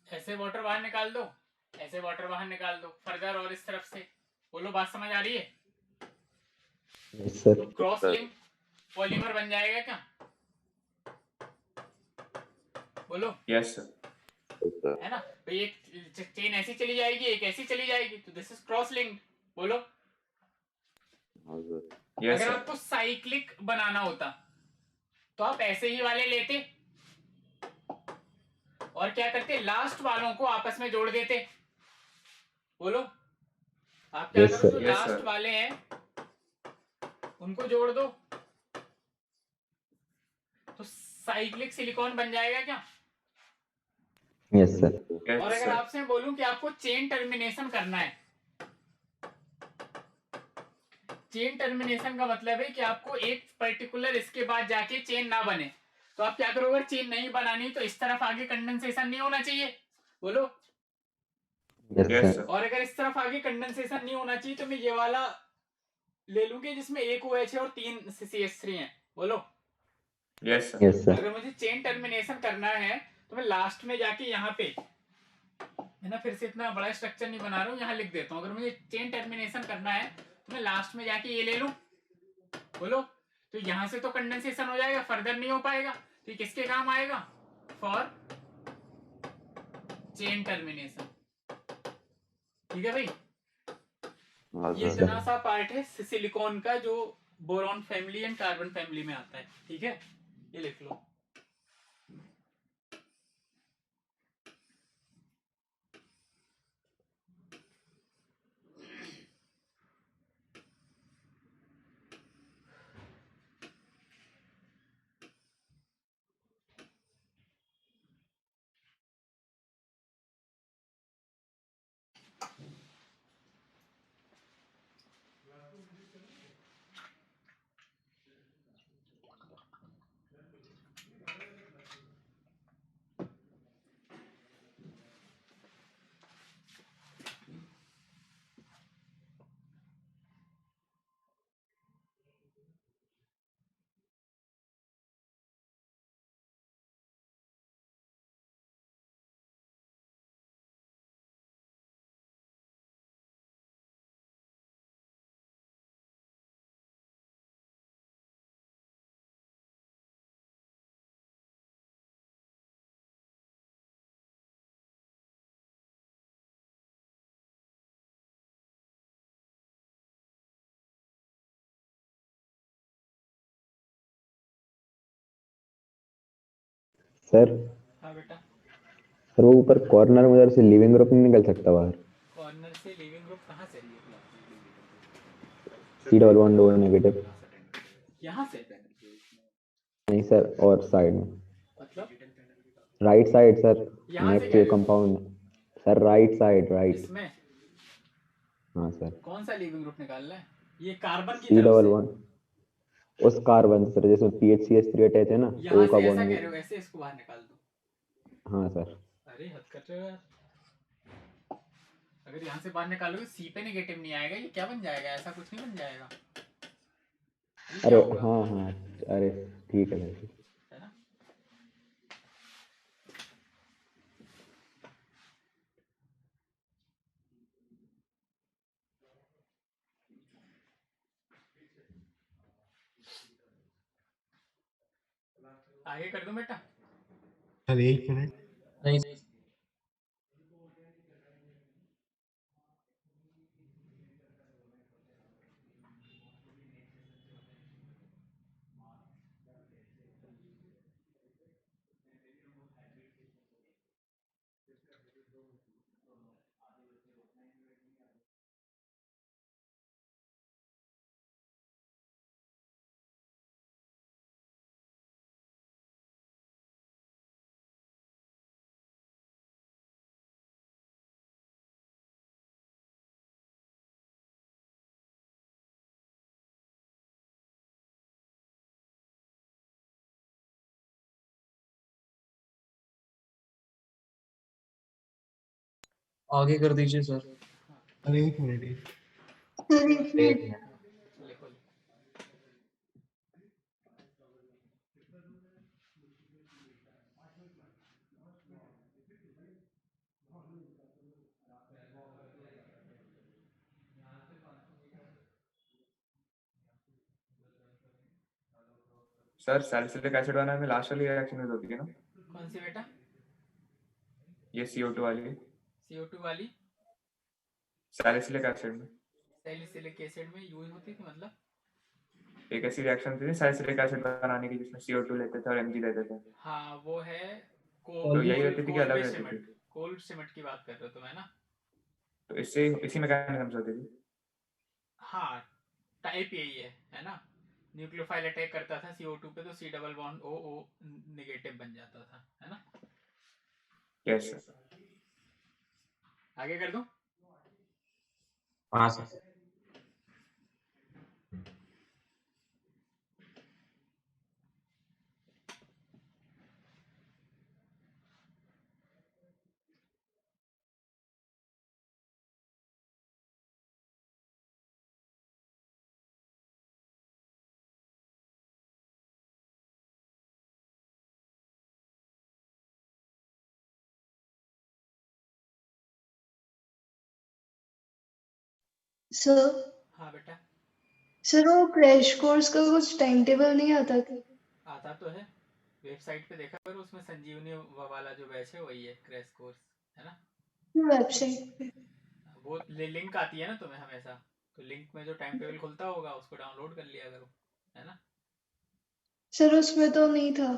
ऐसे वाटर बाहर निकाल दो, ऐसे वाटर बाहर निकाल दो, फर्दर और इस तरफ से। बोलो बात समझ आ रही है? Yes sir. Cross link polymer बन जाएगा क्या? बोलो यस सर। है ना? तो एक चेन ऐसी चली जाएगी, एक ऐसी चली जाएगी, तो दिस इज क्रॉस लिंक्ड। बोलो यस अगर सर। आपको साइक्लिक बनाना होता तो आप ऐसे ही वाले लेते और क्या करते, लास्ट वालों को आपस में जोड़ देते। बोलो आप क्या Yes, करो, sir. जो Yes, लास्ट sir. वाले हैं उनको जोड़ दो, तो साइक्लिक सिलिकॉन बन जाएगा क्या? Yes sir. Yes, और अगर sir. आपसे बोलूं कि आपको चेन टर्मिनेशन करना है, चेन टर्मिनेशन का मतलब है कि आपको एक पर्टिकुलर इसके बाद जाके चेन ना बने, तो आप क्या करोगे? चेन नहीं बनानी तो इस तरफ आगे कंडेंसेशन नहीं होना चाहिए। बोलो यस Yes, सर। sir. और अगर इस तरफ आगे कंडेंसेशन नहीं होना चाहिए तो मैं ये वाला ले लूंगी जिसमें एक OH है और 3 CH3 है। बोलो Yes, sir. Yes sir. अगर मुझे चेन टर्मिनेशन करना है तो मैं लास्ट में जाके यहाँ पे, है ना, फिर से इतना बड़ा स्ट्रक्चर नहीं बना रहा हूँ, यहाँ लिख देता हूँ। अगर मुझे चेन टर्मिनेशन करना है तो मैं लास्ट में जाके ये ले लूं। बोलो तो यहाँ से तो कंडेंसेशन हो जाएगा, फर्दर नहीं हो पाएगा, तो ये किसके काम आएगा? For chain termination. ठीक है भाई, ये इतना सा पार्ट है सिलिकॉन का जो boron family and carbon family में आता है। ठीक है, ये लिख लो। सर हाँ बेटा, सर वो ऊपर कॉर्नर में उधर से लिविंग ग्रुप नहीं निकल सकता बाहर? कॉर्नर से लिविंग ग्रुप कहाँ से? C11 negative. यहाँ से? नहीं सर, और साइड में, मतलब राइट साइड सर, यहाँ से नेक्स्ट कह टू रहे हो? Compound sir, right side, right. इसमें हाँ सर। कौन सा लिविंग ग्रुप निकालना है? ये कार्बन की तरफ से? C11 उस कार्बन से सर, जिसमें PHCH3 अटैच है ना, यहाँ O का से ऐसा बॉन्ड। कह रहे हो? ऐसे इसको बाहर निकाल दो। हाँ सर। अरे हद कर रहे हो यार, अगर यहाँ से बाहर निकालोगे C पे नेगेटिव नहीं आएगा, ये क्या बन जाएगा? ऐसा कुछ नहीं बन जाएगा। ये क्या अरे होगा? हाँ हाँ, अरे ठीक है सर। है ना? आगे कर दूं बेटा? Sir 1 minute. नहीं आगे कर दीजिए सर। Sir 1 minute. सर एक एक मिनट। मिनट। लिखो। सर सैलिसिलिक एसिड बनाने में लास्ट वाली रिएक्शन यूज होती है ना? कौन सी बेटा? ये CO2 वाली, CO2 वाली सैलिसिलिक एसिड में सैलिसिलिक एसिड में यूज होती थी, मतलब एक ऐसी रिएक्शन थी सैलिसिलिक एसिड बनाने की जिसमें CO2 लेते थे और Mg लेते थे। हाँ वो है तो यही रहती थी कि अलग रहती थी? कोल्ड सिमेंट की बात कर रहे हो तुम, है ना? तो इससे इसी मैकेनिज्म से होती थी। हाँ टाइप यही है ना? न्यूक्लियोफाइल अटैक करता था CO2 पे तो C double bond OO negative बन जाता था, है ना? Yes sir. आगे कर दूं? हाँ सर। सर हाँ बेटा। सर वो क्रैश कोर्स का कुछ टाइम टेबल नहीं आता क्या? आता तो है, वेबसाइट पे देखा करो, उसमें संजीवनी वाला जो बैच है वही है क्रैश कोर्स, है ना? वेबसाइट पे वो लिंक आती है ना तुम्हें हमेशा, तो लिंक में जो टाइम टेबल खुलता होगा उसको डाउनलोड कर लिया करो, है ना? सर उसमें तो नहीं था।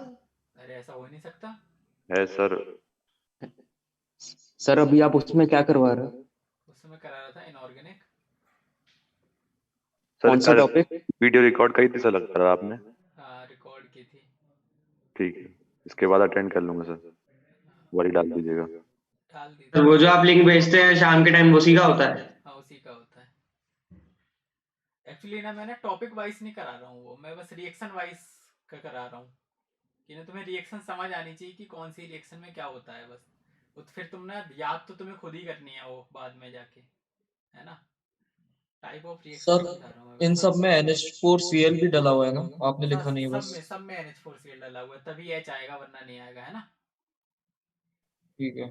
अरे ऐसा हो नहीं सकता। है सर। सर अभी आप उसमें क्या करवा रहे हो? उसमें करा रहा था इनऑर्गेनिक। कौन सा टॉपिक? वीडियो रिकॉर्ड करी थी सर, लग रहा आपने? हाँ रिकॉर्ड की थी। ठीक है, इसके बाद अटेंड कर लूंगा सर, वही डाल दीजिएगा। डाल दी तो वो जो आप लिंक भेजते हैं शाम के टाइम उसी का होता है? हाँ उसी का होता है। एक्चुअली ना मैं ना टॉपिक वाइज नहीं करा रहा हूँ, वो मैं बस रिएक्शन वाइज का करा रहा हूँ कि ना तुम्हें रिएक्शन समझ आनी चाहिए कि कौन सी रिएक्शन में क्या होता है, बस वो तो फिर तुम ना याद तो तुम्हें खुद ही करनी है वो बाद में जाके, है ना? टाइप ऑफ रिएक्शन सर समझा रहा हूँ मैं इन बस। सब में NH4Cl भी डला हुआ है ना, आपने लिखा नहीं है बस। सब में NH4Cl डला हुआ है, तभी H आएगा वरना नहीं आएगा, है ना? ठीक है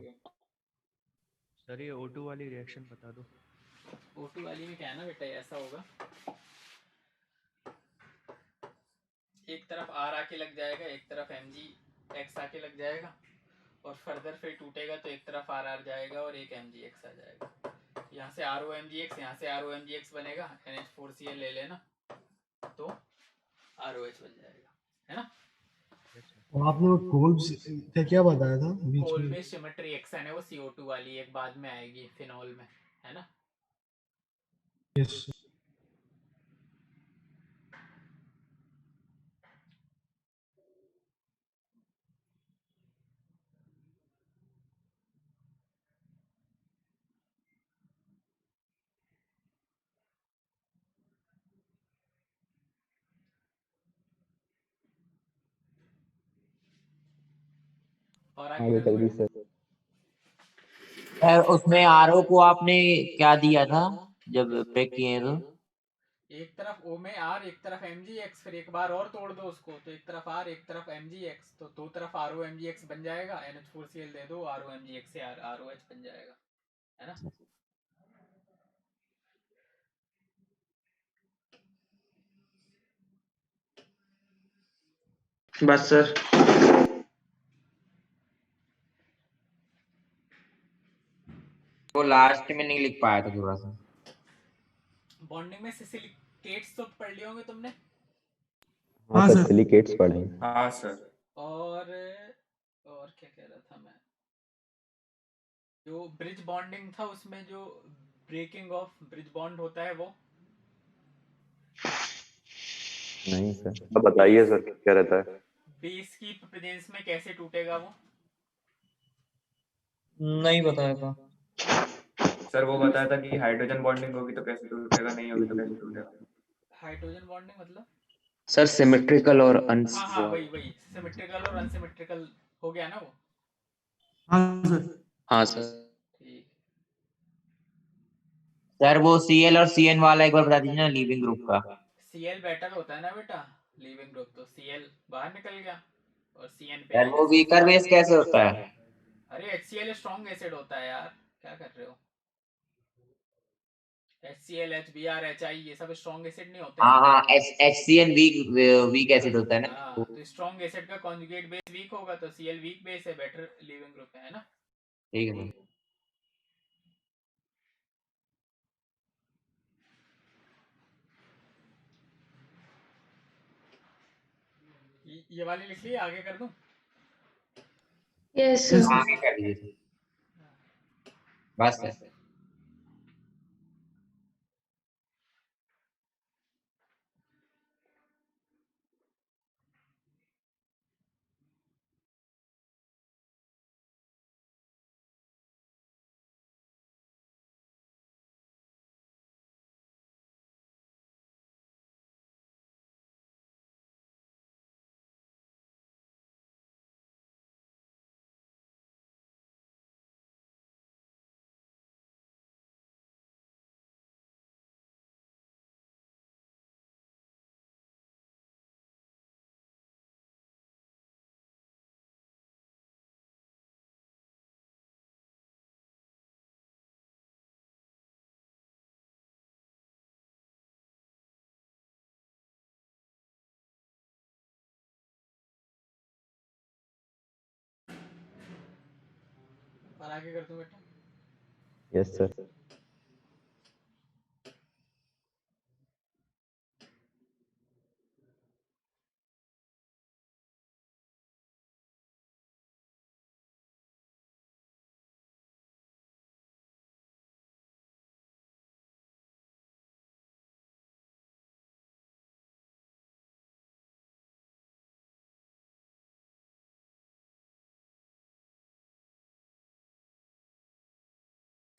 सर ये O2 वाली रिएक्शन बता दो। O2 वाली में क्या है ना बेटा, ऐसा होगा एक तरफ R आके लग जाएगा, एक तरफ MgX आके लग जाएगा, और फर्दर फिर टूटेगा तो एक तरफ RR जाएगा और एक MgX आ जाएगा। यहाँ से ROMgX, यहाँ से ROMgX बनेगा, NH4Cl ले लेना तो ROH बन जाएगा, है ना? और आपने वो कोल्ब क्या बताया था बीच कोल में? में सिमेट्री रिएक्शन है वो CO2 वाली, एक बाद में आएगी फिनॉल में, है ना? यस और आगे चल रही सर। उसमें RO को आपने क्या दिया था जब ब्रेक किए तो? एक तरफ O में R, एक तरफ MgX, फिर एक बार और तोड़ दो उसको तो एक तरफ R एक तरफ MgX, तो दो तरफ ROMgX बन जाएगा, NH4Cl दे दो, ROMgX से ROH बन जाएगा, है ना? बस सर। वो लास्ट में नहीं लिख पाया था थोड़ा सा। बॉन्डिंग में सिलिकेट्स तो पढ़ लिए होंगे तुमने। हाँ सर, सिलिकेट्स पढ़े। हाँ सर। और क्या कह रहा था मैं, जो ब्रिज बॉन्डिंग था उसमें जो ब्रेकिंग ऑफ ब्रिज बॉन्ड होता है वो नहीं सर। अब बताइए सर क्या रहता है? बेस की प्रेजेंस में कैसे टूटेगा वो? नहीं बताया था सर। वो बताया था कि हाइड्रोजन बॉन्डिंग होगी तो कैसे टूटेगा, नहीं होगी तो कैसे टूटेगा। हाइड्रोजन बॉन्डिंग मतलब सर सिमेट्रिकल और हाँ वही सिमेट्रिकल और अनसिमेट्रिकल हो गया ना वो। हाँ सर। ठीक सर वो Cl और Cn वाला एक बार बता दीजिए ना, लीविंग ग्रुप का। Cl बेटर होता है ना बेटा, लीविंग ग्रुप तो Cl बाहर निकल गया और Cn पे सर वो वीकर बेस कैसे होता है? अरे HCl स्ट्रॉन्ग एसिड होता है यार, क्या कर रहे हो? HCl HBr HI ये सब स्ट्रॉन्ग एसिड नहीं होते हाँ हैं। हाँ, HCN वीक एसिड होता है ना। हाँ, तो स्ट्रॉन्ग एसिड का कॉन्जुगेट बेस वीक होगा, तो Cl वीक बेस है, बेटर लीविंग ग्रुप है ना। ठीक है सर। ये वाली लिख ली, आगे कर दूं? Yes sir. आगे कर दीजिए बस सर। और आगे कर दूं बेटा? Yes sir.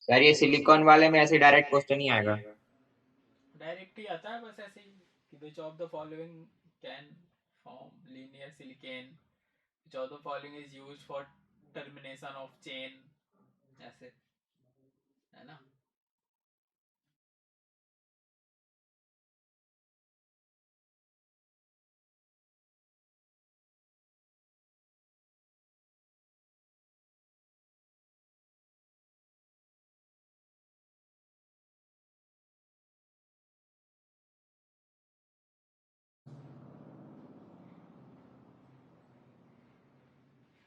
सर ये सिलिकॉन वाले में ऐसे डायरेक्ट क्वेश्चन नहीं आएगा। डायरेक्ट ही आता है बस ऐसे ही कि which of the following can form linear silicon, which of the following is used for termination of chain, ऐसे है ना।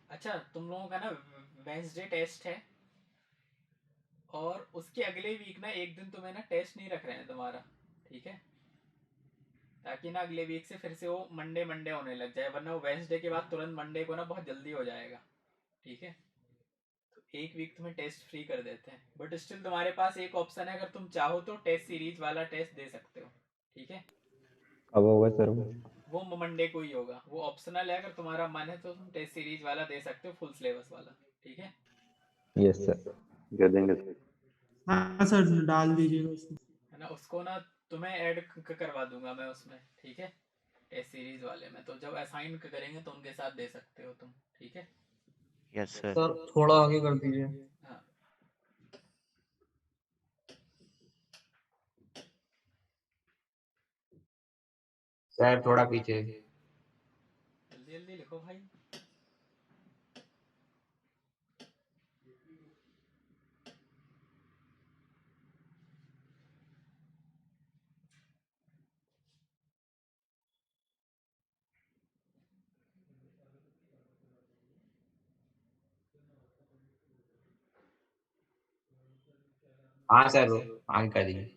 अच्छा, तुम लोगों का ना वेंसडे टेस्ट है, और उसके अगले वीक ना एक दिन तुम्हें ना टेस्ट नहीं रख रहे हैं तुम्हारा, ठीक है? ताकि ना अगले वीक से फिर से वो मंडे मंडे होने लग जाए, वरना वो वेंसडे के बाद तुरंत मंडे को ना बहुत जल्दी हो जाएगा, ठीक है? तो एक वीक तुम्हें टेस्ट फ्री कर देते हैं, बट स्टिल तुम्हारे पास एक ऑप्शन है, अगर तुम चाहो तो टेस्ट सीरीज वाला टेस्ट दे सकते हो, ठीक है? कब होगा सर वो? वो मंडे को ही होगा, वो ऑप्शनल है, अगर तुम्हारा मन है तो तुम टेस्ट सीरीज वाला दे सकते हो, फुल सिलेबस वाला, ठीक है? Yes sir. दे देंगे। हाँ सर, डाल दीजिएगा उसमें। है ना, उसको ना तुम्हें ऐड करवा दूंगा मैं उसमें, ठीक है? टेस्ट सीरीज वाले में, तो जब असाइन करेंगे तो उनके साथ दे सकते हो तुम, ठीक है? Yes sir. सर थोड़ा आगे कर दीजिए। हाँ, सर थोड़ा पीछे। जल्दी जल्दी लिखो भाई। हाँ सर, वो आगे कर दीजिए।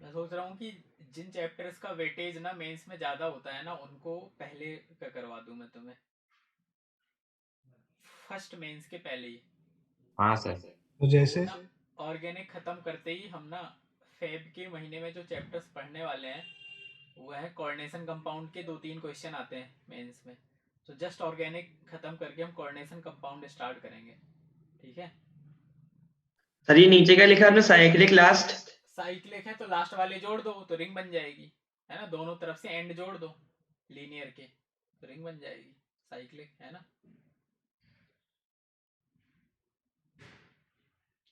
मैं सोच रहा हूँ कि जिन चैप्टर्स का वेटेज ना मेंस में ज्यादा होता है ना, उनको पहले करवा दूं मैं तुम्हें, फर्स्ट मेंस के पहले ही। हाँ सर। तो जैसे ना ऑर्गेनिक खत्म करते ही हम ना फेब के महीने में जो चैप्टर्स पढ़ने वाले हैं वो है कोऑर्डिनेशन कंपाउंड के 2-3 क्वेश्चन आते हैं मेंस में, तो जस्ट ऑर्गेनिक खत्म करके हम कोऑर्डिनेशन कंपाउंड स्टार्ट करेंगे, ठीक है? सर ये नीचे क्या लिखा है आपने, साइक्लिक लास्ट? साइक्लिक है तो लास्ट वाले जोड़ दो तो रिंग बन जाएगी, है ना, दोनों तरफ से एंड जोड़ दो लीनियर के, तो रिंग बन जाएगी, साइक्लिक, है ना?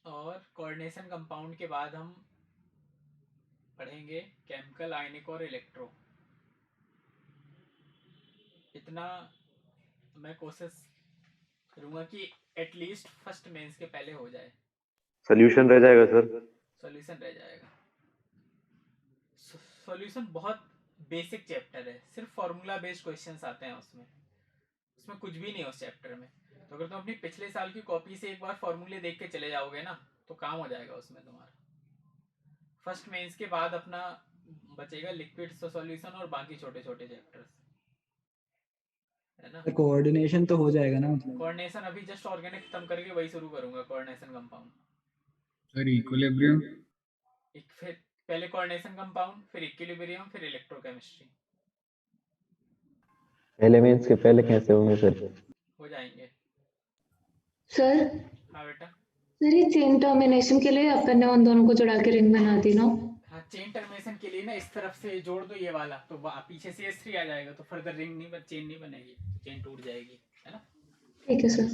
और कोऑर्डिनेशन कंपाउंड के बाद हम पढ़ेंगे केमिकल, आयनिक और इलेक्ट्रो। इतना मैं कोशिश करूंगा कि एटलीस्ट फर्स्ट मेंस के पहले हो जाए। सोल्यूशन रह जाएगा सर? सॉल्यूशन रह जाएगा। सॉल्यूशन बहुत बेसिक चैप्टर है, सिर्फ फार्मूला बेस्ड क्वेश्चंस आते हैं उसमें कुछ भी नहीं है उस चैप्टर में। तो अगर तुम अपनी पिछले साल की कॉपी से एक बार फार्मूले देख के चले जाओगे ना तो काम हो जाएगा उसमें तुम्हारा। फर्स्ट मेंस के बाद अपना बचेगा लिक्विड सॉल्यूशन और बाकी छोटे छोटे चैप्टर्स, है ना। कोऑर्डिनेशन तो हो जाएगा ना मतलब? कोऑर्डिनेशन अभी जस्ट ऑर्गेनिक खत्म करके वही शुरू करूंगा, कोऑर्डिनेशन कंपाउंड। Sir equilibrium? फिर पहले कोऑर्डिनेशन कंपाउंड, फिर इक्विलिब्रियम, फिर इलेक्ट्रोकेमिस्ट्री। एलिमेंट्स के पहले कैसे होंगे सर? हो जाएंगे सर। हाँ बेटा। सर ये चेन टर्मिनेशन के लिए अपन ने उन दोनों को जोड़ा के रिंग बना दी ना। हाँ, चेन टर्मिनेशन के लिए ना इस तरफ से जोड़ दो ये वाला, तो पीछे से S3 आ जाएगा, तो फर्दर रिंग नहीं चेन नहीं बनेगी, चेन टूट जाएगी, है ना। ठीक है सर।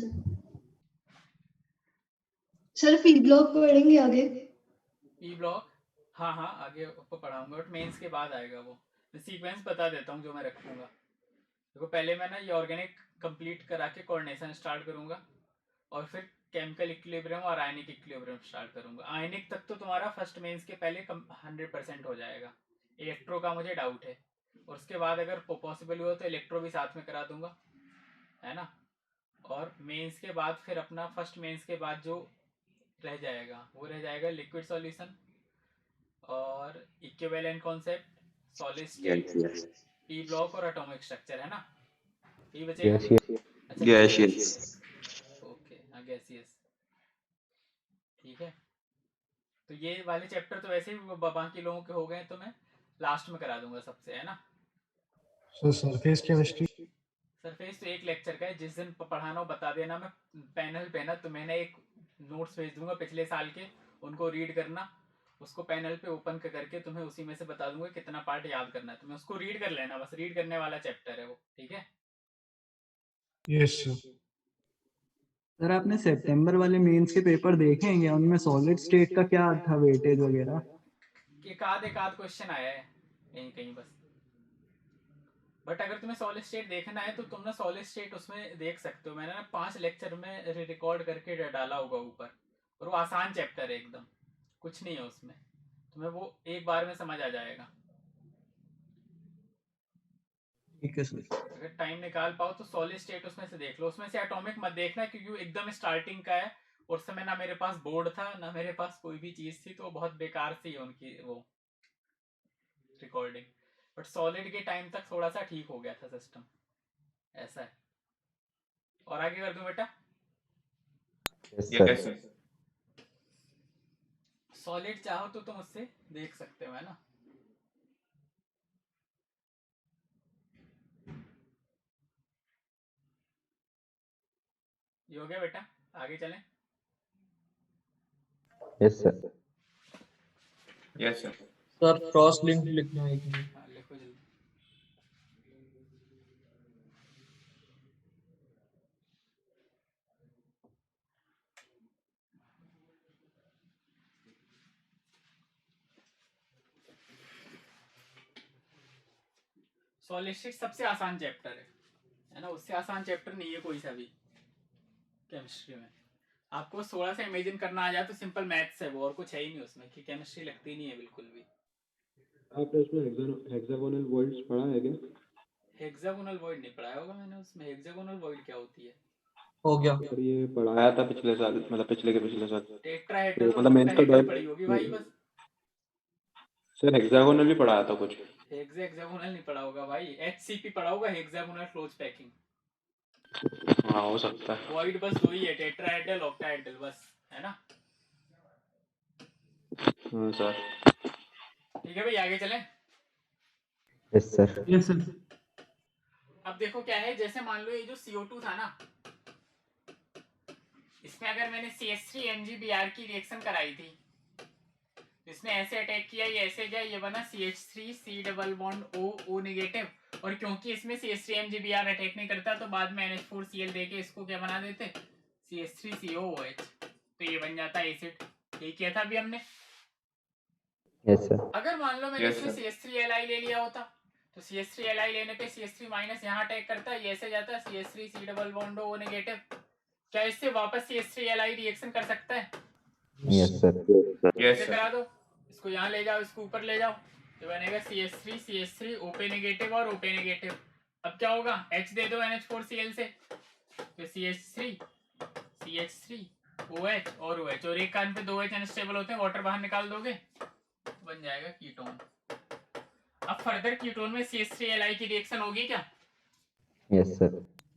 सर पी ब्लॉक पढ़ेंगे आगे? पी ब्लॉक हाँ आगे आपको पढ़ाऊंगा, बट मेंस के बाद आएगा वो। मैं सीक्वेंस बता देता हूँ जो मैं रखूंगा। देखो पहले मैं ना ये ऑर्गेनिक कंप्लीट करा के कोऑर्डिनेशन स्टार्ट करूंगा, और फिर केमिकल इक्विलिब्रियम और आयनिक इक्विलिब्रियम स्टार्ट करूंगा। आयनिक तक तो तुम्हारा फर्स्ट मेंस के पहले 100% हो जाएगा। इलेक्ट्रो का मुझे डाउट है, और उसके बाद अगर पॉसिबल हुआ तो इलेक्ट्रो भी साथ में करा दूंगा, है ना। और मेंस के बाद फिर अपना फर्स्ट मेंस के बाद जो रह जाएगा वो रह जाएगा लिक्विड सॉल्यूशन और equivalent concept, solid state, P block और एटॉमिक स्ट्रक्चर, है ना। ये बचेगा। अच्छा गैसियस। ओके हाँ गैसियस, ठीक है। तो ये वाले चैप्टर तो वैसे ही बाकी लोगों के हो गए, तो मैं लास्ट में करा दूंगा सबसे, है ना। Sir surface chemistry? सरफेस तो एक लेक्चर का है, जिस दिन पढ़ाना हो बता देना, मैं पैनल पे ना तो मैंने एक नोट्स भेज दूंगा पिछले साल के, उनको रीड करना, उसको पैनल पे ओपन करके तुम्हें उसी में से बता दूंगा कितना पार्ट याद करना है, तुम्हें उसको रीड कर लेना, बस रीड करने वाला चैप्टर है वो, ठीक है। Yes sir. सर आपने सितंबर वाले मेंस के पेपर देखे हैं क्या? उनमें सॉलिड स्टेट का क्या था वेटेज वगैरह? एक आध क्वेश्चन आया है कहीं कहीं बस। बट अगर तुम्हें सॉलिड स्टेट देखना है तो तुम ना सॉलिड स्टेट उसमें देख सकते हो, मैंने ना 5 लेक्चर में रिकॉर्ड करके डाला होगा ऊपर, और वो आसान चैप्टर है एकदम, कुछ नहीं है उसमें, तुम्हें वो एक बार में समझ आ जाएगा। ठीक है सर। अगर टाइम निकाल पाओ तो सॉलिड स्टेट उसमें से देख लो, उसमें से एटॉमिक मत देखना क्योंकि एकदम स्टार्टिंग का है, और उस समय ना मेरे पास बोर्ड था ना मेरे पास कोई भी चीज थी, तो बहुत बेकार सी है उनकी वो रिकॉर्डिंग। बट सॉलिड के टाइम तक थोड़ा सा ठीक हो गया था सिस्टम, ऐसा है। और आगे कर दूं बेटा? Yes sir. सॉलिड चाहो तो तुम उससे देख सकते हो, है ना। ये हो गया बेटा, आगे चलें। Yes sir. Yes sir. Sir cross link लिखना है कि हाँ लिखो जल्दी। सॉलिस्टिक सबसे आसान चैप्टर है ना, उससे आसान चैप्टर नहीं है कोई सा भी केमिस्ट्री में। आपको 16 से इमेजिन करना आ जाए तो सिंपल मैथ्स है वो, और कुछ है ही नहीं उसमें, कि केमिस्ट्री लगती नहीं है बिल्कुल भी। आपने उसमें हेक्सागोनल वॉइड्स पढ़ा है क्या? हेक्सागोनल वॉइड नहीं पढ़ाया होगा मैंने उसमें। हेक्सागोनल वॉइड क्या होती है? हो गया। सर ये पढ़ाया था पिछले साल, मतलब पिछले के पिछले साल। टेट्राहेड्रल तो और मतलब मेंस का ऑक्टाहेड्रल पढ़ी होगी भाई बस। सर हेक्सागोनल भी पढ़ाया था कुछ। हेक्सागोनल नहीं पढ़ा होगा भाई, HCP पढ़ा होगा, हेक्सागोनल क्लोज पैकिंग। हाँ हो सकता है। वॉइड बस दो ही है, टेट्राहेड्रल ऑक्टाहेड्रल बस, है ना। हाँ सर। ठीक है भाई, आगे चलें। Yes sir. Yes sir. अब देखो क्या है, जैसे मान लो ये जो CO2 था ना, इसमें अगर मैंने CH3MgBr की रिएक्शन कराई थी, इसने ऐसे अटैक किया, ये ऐसे गया, ये बना CH3C double bond O negative, और क्योंकि इसमें CH3MgBr अटैक नहीं करता तो बाद में NH4Cl देके इसको क्या बना देते, CH3COOH, तो ये बन जाता है एसिड। यही किया था अभी हमने। Yes sir. अगर मान लो मैंने Yes, इसमें sir. CH3Li ले लिया होता तो CH3Li लेने पे CH3 माइनस यहाँ अटैक करता है, ये ऐसे जाता है CH3 C double bond O negative, क्या इससे वापस CH3Li रिएक्शन कर सकता है? Yes sir. Yes, इसे sir. करा दो, इसको यहाँ ले जाओ, इसको ऊपर ले जाओ, तो बनेगा CH3 O पे नेगेटिव और O पे नेगेटिव। अब क्या होगा, H दे दो NH4Cl से, तो CH3 OH और OH, और एक कान पे 2H अनस्टेबल होते हैं, वाटर बाहर निकाल दोगे, बन जाएगा कीटोन। अब फर्दर कीटोन में CH3Li की रिएक्शन होगी क्या? Yes sir.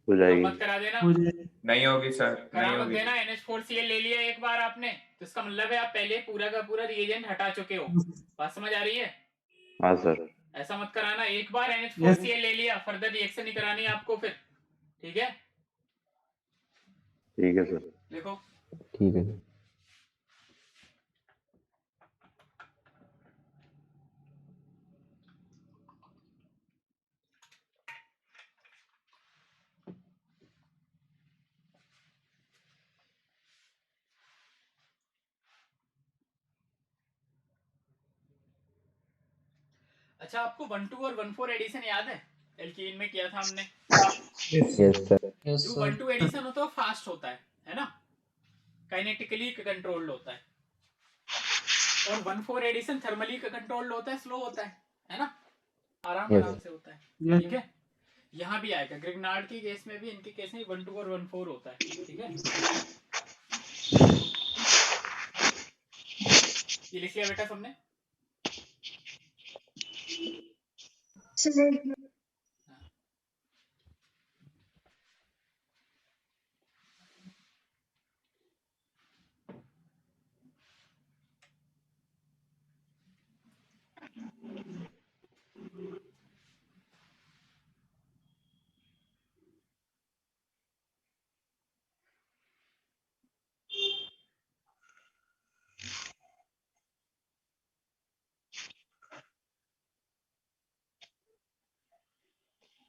हो जाएगी। मत करा देना, नहीं होगी सर, करा नहीं मत होगी। देना। NH4Cl ले लिया एक बार आपने, तो इसका मतलब है आप पहले पूरा का पूरा रिएजेंट हटा चुके हो। बात समझ आ रही है? हाँ सर। ऐसा मत कराना, एक बार NH4Cl ले लिया, फर्दर रिएक्शन नहीं करानी है आपको फिर, ठीक है? ठीक है सर। देखो ठीक है। अच्छा, आपको 1-2 और 1-4 एडिशन याद है? एल्कीन में किया था हमने। Yes sir. जो 1-2 एडिशन होता है फास्ट होता है ना, काइनेटिकली कंट्रोल्ड होता है, और 1-4 एडिशन थर्मली कंट्रोल्ड होता है, स्लो होता है ना, आराम Yes. आराम से होता है, ठीक है? यहाँ भी आएगा, ग्रिग्नार्ड की केस में भी, इनके केस में 1-2 और 1-4 होता है, ठीक है? ये लिख लिया बेटा सबने? सर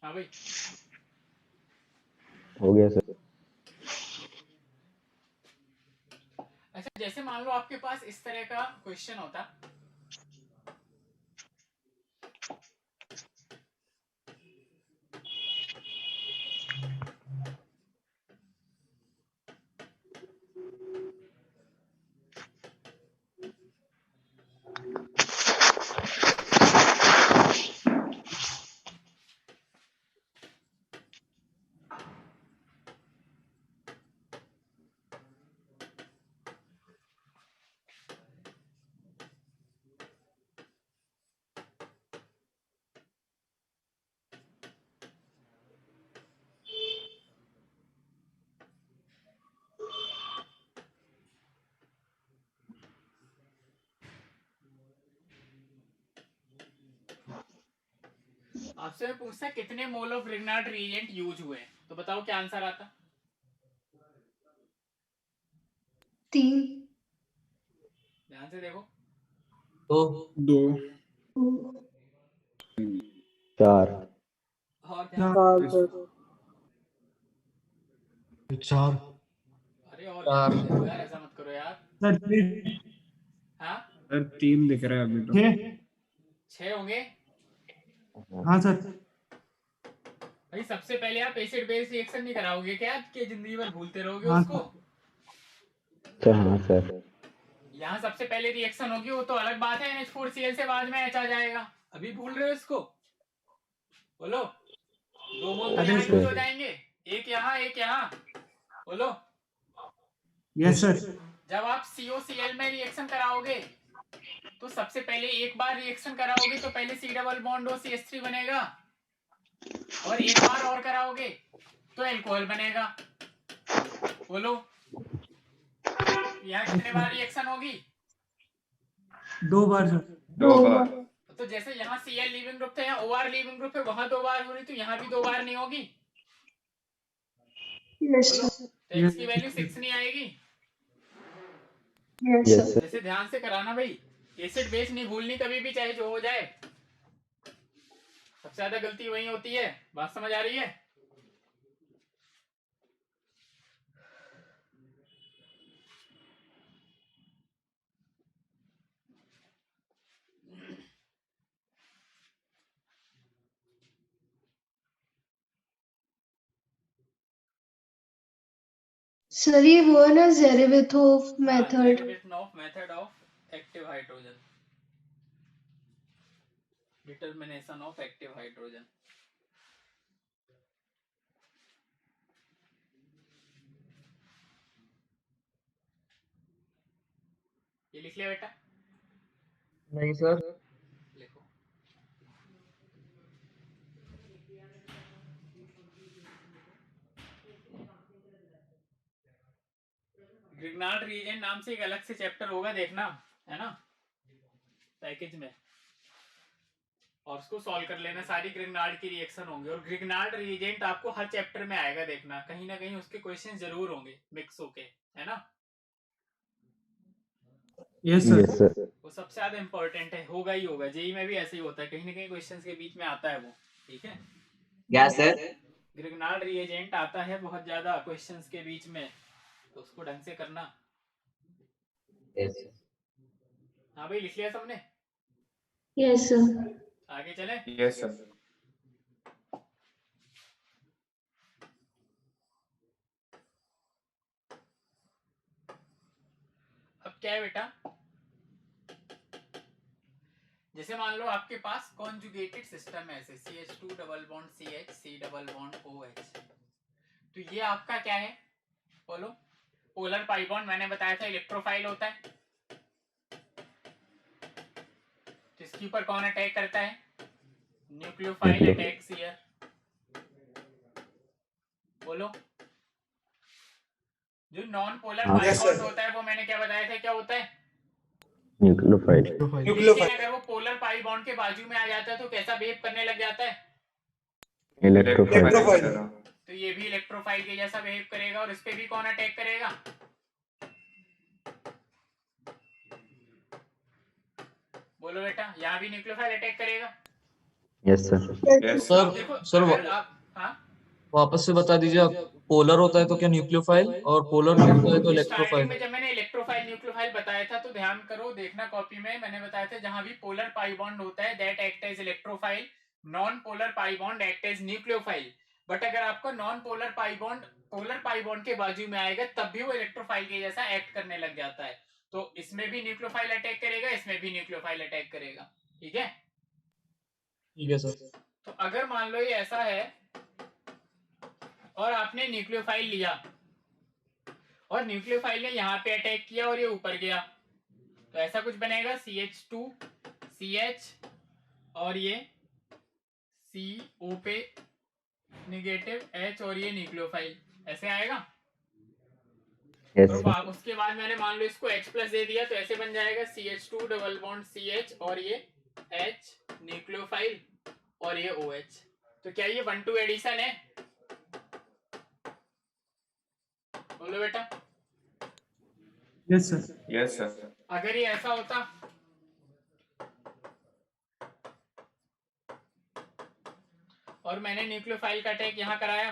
हाँ भाई, हो गया सर। अच्छा जैसे मान लो आपके पास इस तरह का क्वेश्चन होता, आपसे मैं पूछता कितने mole of Grignard reagent use हुए, तो बताओ क्या आंसर आता? 3 ध्यान से देखो, 2 4 और ध्यान से देखो। 4 अरे और ध्यान से देखो यार, ऐसा मत करो यार। सर हाँ, सर 3 दिख रहा है अभी तो। 6 होंगे हाँ सर। भाई। सबसे पहले आप एसिड बेस रिएक्शन नहीं कराओगे क्या, आपके जिंदगी भर भूलते रहोगे हाँ उसको? सर। हाँ सर। यहाँ सबसे पहले रिएक्शन होगी, वो तो अलग बात है, NH4Cl से बाद में H आ जाएगा, अभी भूल रहे हो इसको? बोलो, 2 मोल तो अरे यहाँ सर। यूज हो जाएंगे, एक यहाँ एक यहाँ, बोलो। Yes sir. जब आप COCl में रिएक्शन कराओगे तो सबसे पहले एक बार रिएक्शन कराओगे तो पहले C डबल बॉन्ड और CH3 बनेगा, और एक बार और कराओगे तो एल्कोहल बनेगा। बोलो, यहाँ कितने बार रिएक्शन होगी? 2 बार सर। 2 बार। तो जैसे यहाँ Cl लीविंग ग्रुप था, यहाँ OR लीविंग ग्रुप है, वहां 2 बार हो रही, तो यहाँ भी 2 बार नहीं होगी? यस बोलो, सर तो x की वैल्यू 6 नहीं आएगी? Yes yes sir sir. जैसे ध्यान से कराना भाई, एसिड बेस नहीं भूलनी कभी भी, चाहे जो हो जाए। सबसे ज्यादा गलती वही होती है, बात समझ आ रही है? सर ये वो है ना Zerewitinoff method. Zerewitinoff method of active hydrogen, determination of active hydrogen. ये लिख लिया बेटा? नहीं सर। लिखो। ग्रिग्नार्ड रीजन नाम से एक अलग से चैप्टर होगा, देखना है ना पैकेज में, और उसको सॉल्व कर लेना। सारी ग्रिग्नार्ड की रिएक्शन होंगे, और ग्रिग्नार्ड रीजेंट आपको हर चैप्टर में आएगा, देखना कहीं ना कहीं उसके क्वेश्चन जरूर होंगे मिक्स होके, है ना। Yes yes sir. सर। वो सबसे ज्यादा इंपॉर्टेंट है, होगा ही होगा। जेई में भी ऐसे ही होता है, कहीं ना कहीं क्वेश्चंस के बीच में आता है वो, ठीक है। क्या सर? ग्रिग्नार्ड रिएजेंट आता है बहुत ज्यादा क्वेश्चंस के बीच में, तो उसको ढंग से करना। यस हाँ भाई, लिख लिया सबने? Yes sir. आगे चले। Yes sir. अब क्या है बेटा, जैसे मान लो आपके पास कॉन्जुगेटेड सिस्टम है, ऐसे CH2 double bond CH, C double bond OH, तो ये आपका क्या है बोलो? Polar pi bond. मैंने बताया था इलेक्ट्रोफाइल होता है, तो इसके ऊपर कौन अटैक करता है? Nucleophile attacks here. बोलो। जो नॉन पोलर हाँ। पाई बॉन्ड होता है वो मैंने क्या बताया था, क्या होता है? न्यूक्लियोफाइल। लेकिन अगर वो पोलर पाई बॉन्ड के बाजू में आ जाता है तो कैसा बिहेव करने लग जाता है? इलेक्ट्रोफाइल। तो ये भी इलेक्ट्रोफाइल के जैसा बिहेव करेगा, और इस पे भी कौन अटैक करेगा? बोलो बेटा, यहाँ भी न्यूक्लियोफाइल अटैक करेगा। Yes sir. सर देखो सर अगर आप, हाँ वापस से बता दीजिए। आप पोलर होता है तो क्या न्यूक्लियोफाइल, और पोलर नहीं होता है तो स्टार्टिंग इलेक्ट्रोफाइल? में जब मैंने इलेक्ट्रोफाइल न्यूक्लियोफाइल बताया था तो ध्यान करो, देखना कॉपी में, मैंने बताया था जहां भी पोलर पाई बॉन्ड होता है that act as electrophile, non polar pi bond act as nucleophile. But अगर आपको non polar pi bond polar pi bond के बाजू में आएगा तब भी वो इलेक्ट्रोफाइल के जैसा एक्ट करने लग जाता है। तो इसमें भी न्यूक्लियोफाइल अटैक करेगा, इसमें भी न्यूक्लियोफाइल अटैक करेगा, ठीक है। ठीक है सर। तो अगर मान लो ये ऐसा है और आपने न्यूक्लियोफाइल लिया और न्यूक्लियोफाइल ने यहाँ पे अटैक किया और ये ऊपर गया, तो ऐसा कुछ बनेगा CH2 CH और ये CO पे नेगेटिव H और ये न्यूक्लियोफाइल, ऐसे आएगा। यस तो सर। उसके बाद मैंने मान लो इसको H प्लस दे दिया, तो ऐसे बन जाएगा CH2 डबल बॉन्ड CH और ये H न्यूक्लियोफाइल और ये OH। तो क्या ये 1-2 एडिशन है? बोलो बेटा। Yes sir. Yes sir. अगर ये ऐसा होता और मैंने न्यूक्लियोफाइल का अटैक यहाँ कराया,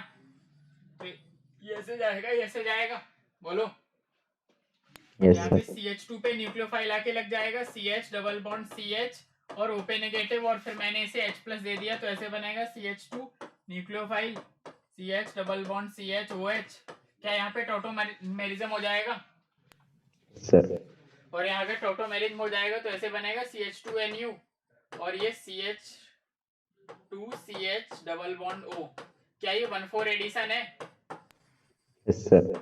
तो ये ऐसे जाएगा, ये ऐसे जाएगा। बोलो। यस यहाँ पे सर। CH2 पे न्यूक्लियोफाइल आके लग जाएगा, CH डबल बॉन्ड CH और O पे नेगेटिव, और फिर मैंने इसे H प्लस दे दिया, तो ऐसे बनेगा CH2 nucleophile CH double bond CH OH। क्या यहाँ पे टोटोमेरिज्म हो जाएगा? सर। और यहाँ पे टोटोमेरिज्म हो जाएगा, तो ऐसे बनेगा CH2NU और ये CH2CH डबल बॉन्ड O। क्या ये 1-4 एडिशन है? Yes sir.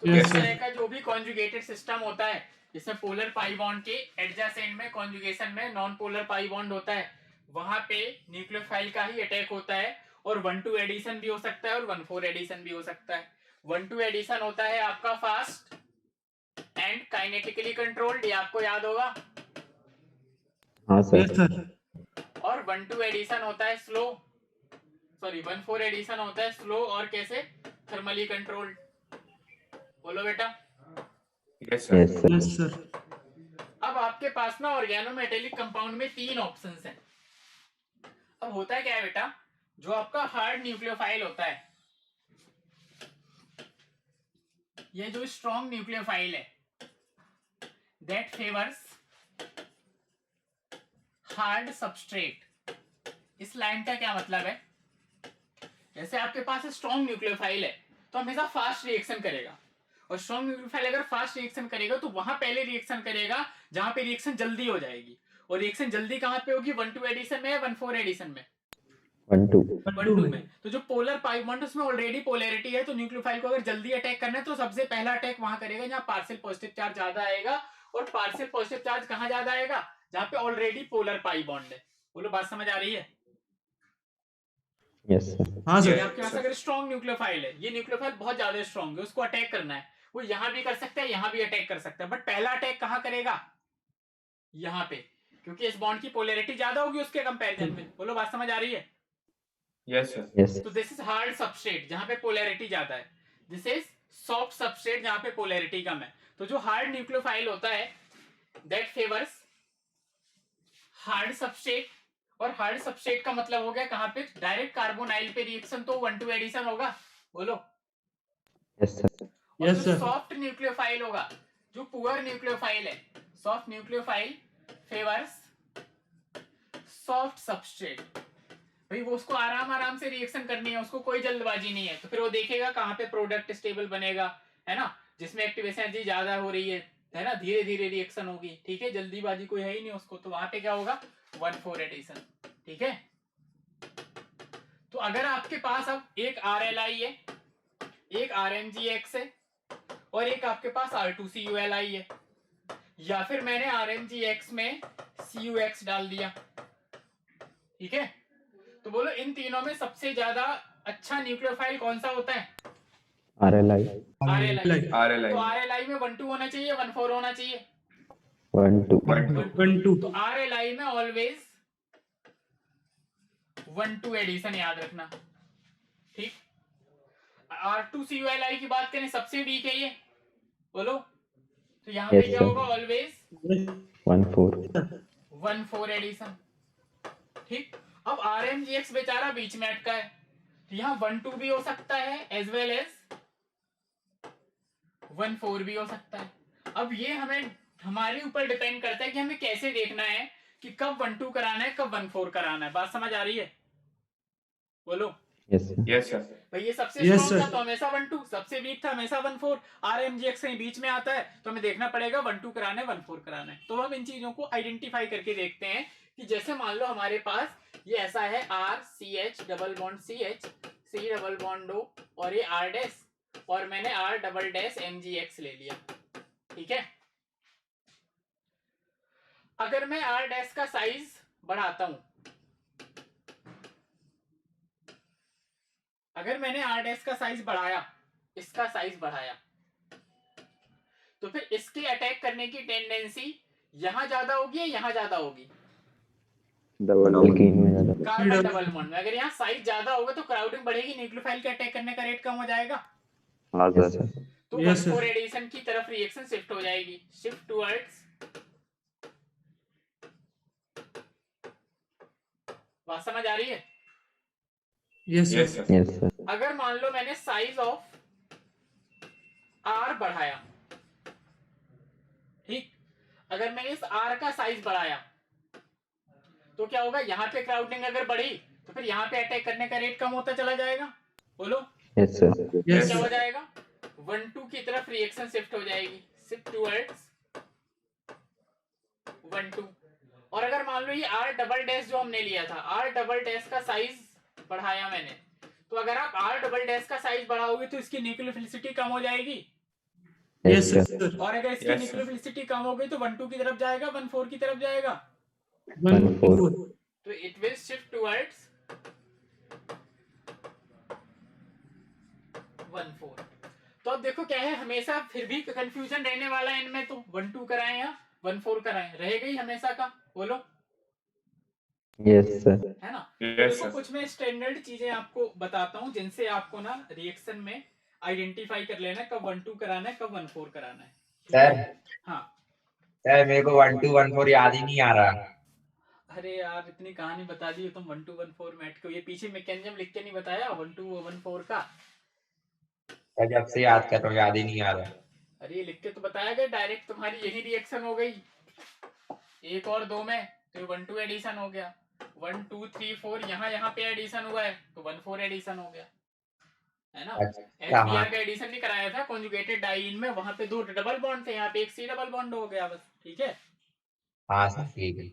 तो इस तरह का जो भी कॉन्जुगेटेड सिस्टम होता है, जिसमें पोलर पाई बॉन्ड के एडजेसेंट में कॉन्जुगेशन में नॉन पोलर पाई बॉन्ड होता है, वहां पे न्यूक्लियोफाइल का ही अटैक होता है, और 1-2 एडिशन भी हो सकता है और 1-4 एडिशन भी हो सकता है। 1-2 एडिशन होता है आपका फास्ट एंड काइनेटिकली कंट्रोल्ड, ये आपको याद होगा। हाँ यस सर। सर। और 1-2 एडिशन होता है स्लो, सॉरी 1-4 एडिशन होता है स्लो और कैसे? Thermally controlled. बोलो बेटा। Yes yes sir. Sir. Yes sir. अब आपके पास ना ऑर्गेनोमेटेलिक कंपाउंड में 3 ऑप्शंस हैं। अब होता है क्या है बेटा, जो आपका हार्ड न्यूक्लियोफाइल होता है, ये जो स्ट्रॉन्ग न्यूक्लियोफाइल है, दैट फेवर्स हार्ड सबस्ट्रेट। इस लाइन का क्या मतलब है? जैसे आपके पास स्ट्रॉन्ग न्यूक्लियोफाइल है तो हमेशा फास्ट रिएक्शन करेगा, और स्ट्रॉन्ग न्यूक्लियोफाइल अगर फास्ट रिएक्शन करेगा तो वहां पहले रिएक्शन करेगा जहां पे रिएक्शन जल्दी हो जाएगी। और रिएक्शन जल्दी कहां पे होगी? 1-2 एडिशन में या 1-4 एडिशन में? 1-2 1-2 में। तो जो पोलर पाई बॉन्ड उसमें ऑलरेडी पोलैरिटी है, तो न्यूक्लियोफाइल को अगर जल्दी अटैक करना है तो सबसे पहला अटैक वहां करेगा जहां पार्शियल पॉजिटिव चार्ज ज्यादा आएगा। और पार्शियल पॉजिटिव चार्ज कहां ज्यादा आएगा? जहां पे ऑलरेडी पोलर पाई बॉन्ड है। बोलो बात समझ आ रही है? Yes sir. हाँ ये सर। आपके पास अगर स्ट्रॉन्ग न्यूक्लियोफाइल है, ये न्यूक्लियोफाइल बहुत ज्यादा स्ट्रॉन्ग है, उसको अटैक करना है, वो यहां भी कर सकता है, यहां भी अटैक कर सकता है, बट पहला अटैक कहां करेगा? यहां पे, क्योंकि इस बॉन्ड की पोलैरिटी ज्यादा होगी उसके कंपैरिजन में। बोलो बात समझ आ रही है? Yes sir. यस तो दिस इज हार्ड सबस्ट्रेट जहां पे पोलैरिटी ज्यादा है, दिस इज सॉफ्ट सबस्ट्रेट जहां पे पोलैरिटी कम है। तो जो हार्ड न्यूक्लियोफाइल होता है दैट फेवर्स हार्ड सबस्ट्रेट। और हार्ड सबस्ट्रेट का मतलब हो गया कहां पे? डायरेक्ट कार्बोनाइल पे रिएक्शन, तो 1-2 एडिशन होगा। बोलो यस सर। और यस जो सर। सॉफ्ट न्यूक्लियोफाइल होगा, जो पुअर न्यूक्लियोफाइल है, soft nucleophile favours soft substrate. भाई वो उसको आराम आराम से रिएक्शन करनी है, उसको कोई जल्दबाजी नहीं है, तो फिर वो देखेगा कहां पे प्रोडक्ट स्टेबल बनेगा, है ना, जिसमें एक्टिवेशन एनर्जी ज्यादा हो रही है ना, धीरे धीरे रिएक्शन होगी, ठीक है, जल्दीबाजी कोई है ही नहीं उसको, तो वहां पे क्या होगा? 1-4 एडिशन, ठीक है। तो अगर आपके पास अब एक RLI है, एक RMGX है, और एक आपके पास R2CuLi है, या फिर मैंने RMGX में CuX डाल दिया, ठीक है, तो बोलो इन तीनों में सबसे ज्यादा अच्छा न्यूक्लियोफाइल कौन सा होता है? RLI तो RLI में 1-2 होना चाहिए, 1-4 होना चाहिए? 1-2 1-2 तो RLI में ऑलवेज 1-2 एडिशन याद रखना, ठीक। R2CuLi की बात करें, सबसे वीक है ये, बोलो, तो यहाँ पे यस क्या सर। होगा? ऑलवेज 1-4 1-4 एडिशन, ठीक। अब RMGX बेचारा बीच में अटका है, तो यहाँ 1-2 भी हो सकता है एज वेल एज 1-4 भी हो सकता है। अब ये हमें हमारे ऊपर डिपेंड करता है कि हमें कैसे देखना है कि कब 1-2 कराना है, कब 1-4 कराना है। बात समझ आ रही है? बोलो यस सर। भाई ये सबसे Yes, स्ट्रॉन्ग था sir. तो हमेशा 1-2, सबसे वीक था हमेशा 1-4, RMGX कहीं बीच में आता है तो हमें देखना पड़ेगा 1-2 कराना है, 1-4 कराना है। तो हम इन चीजों को आइडेंटिफाई करके देखते हैं कि जैसे मान लो हमारे पास ये ऐसा है RCH double bond CH C double bond O और ये R डैश, और मैंने R डबल डैश MGX ले लिया, ठीक है। अगर मैं R डैश का साइज बढ़ाता हूं, अगर मैंने R डैश का साइज बढ़ाया, इसका साइज बढ़ाया, तो फिर इसके अटैक करने की टेंडेंसी यहां ज्यादा होगी या यहां ज्यादा होगी? डबल एल्कीन में ज्यादा। कार्बन डबल बॉन्ड में अगर यहाँ साइज ज्यादा होगा तो क्राउडिंग बढ़ेगी, न्यूक्लियोफाइल के अटैक करने का रेट कम हो जाएगा, हाँ यस सर। सर। तो Yes, 1-4 sir. एडिशन की तरफ रिएक्शन शिफ्ट हो जाएगी, शिफ्ट टुवर्ड्स, बात समझ आ रही है? Yes, sir. Yes sir. अगर मान लो मैंने साइज ऑफ R बढ़ाया, ठीक, अगर मैंने इस R का साइज बढ़ाया तो क्या होगा? यहाँ पे क्राउडिंग अगर बढ़ी तो फिर यहाँ पे अटैक करने का रेट कम होता चला जाएगा, बोलो यस सर। Yes, क्या हो sir. जाएगा? 1-2 की तरफ रिएक्शन शिफ्ट हो जाएगी, शिफ्ट टुवर्ड्स 1-2। और अगर मान लो ये R डबल डैश जो हमने लिया था, R डबल डैश का साइज बढ़ाया मैंने, तो अगर आप R डबल डैश का साइज बढ़ाओगे तो इसकी न्यूक्लियोफिलिसिटी कम हो जाएगी, Yes, sir. और अगर इसकी न्यूक्लियोफिलिसिटी कम हो गई तो 1-2 की तरफ जाएगा, 1-4 की तरफ जाएगा, 1-4. तो इट विल शिफ्ट टुवर्ड्स 1-4। तो अब देखो क्या है, हमेशा फिर भी कंफ्यूजन रहने वाला है इनमें, तो 1-2 कराएं या 1-4 कराएं, रहेगा ही हमेशा का, बोलो यस सर। है ना। देखो कुछ मैं स्टैंडर्ड चीजें आपको बताता हूँ जिनसे आपको ना रिएक्शन में आइडेंटिफाई कर लेना कब 1-2 कराना है, कब 1-4 कराना है। सर हाँ सर मेरे को 1-2 1-4 याद ही नहीं आ रहा। अरे यार इतनी कहानी बता दी तुम 1-2 1-4 मैट को, ये पीछे मैकेनिज्म लिख के नहीं बताया 1-2 1-4 का? सर जब से याद कर रहा हूँ याद ही नहीं आ रहा। अरे ये लिख के तो बताया गया, डायरेक्ट तुम्हारी यही रिएक्शन हो गई 1 और 2 में, तो 1-2 एडिशन हो गया, 1 2 3 4 यहाँ पे एडिशन हुआ है तो 1-4 एडिशन हो गया। है ना। अच्छा हाँ HBr का एडिशन नहीं कराया था कॉन्जुगेटेड डाइईन में, वहां पे 2 डबल बॉन्ड थे, यहाँ पे एक C डबल बॉन्ड हो गया बस, ठीक है। हाँ सर ठीक है।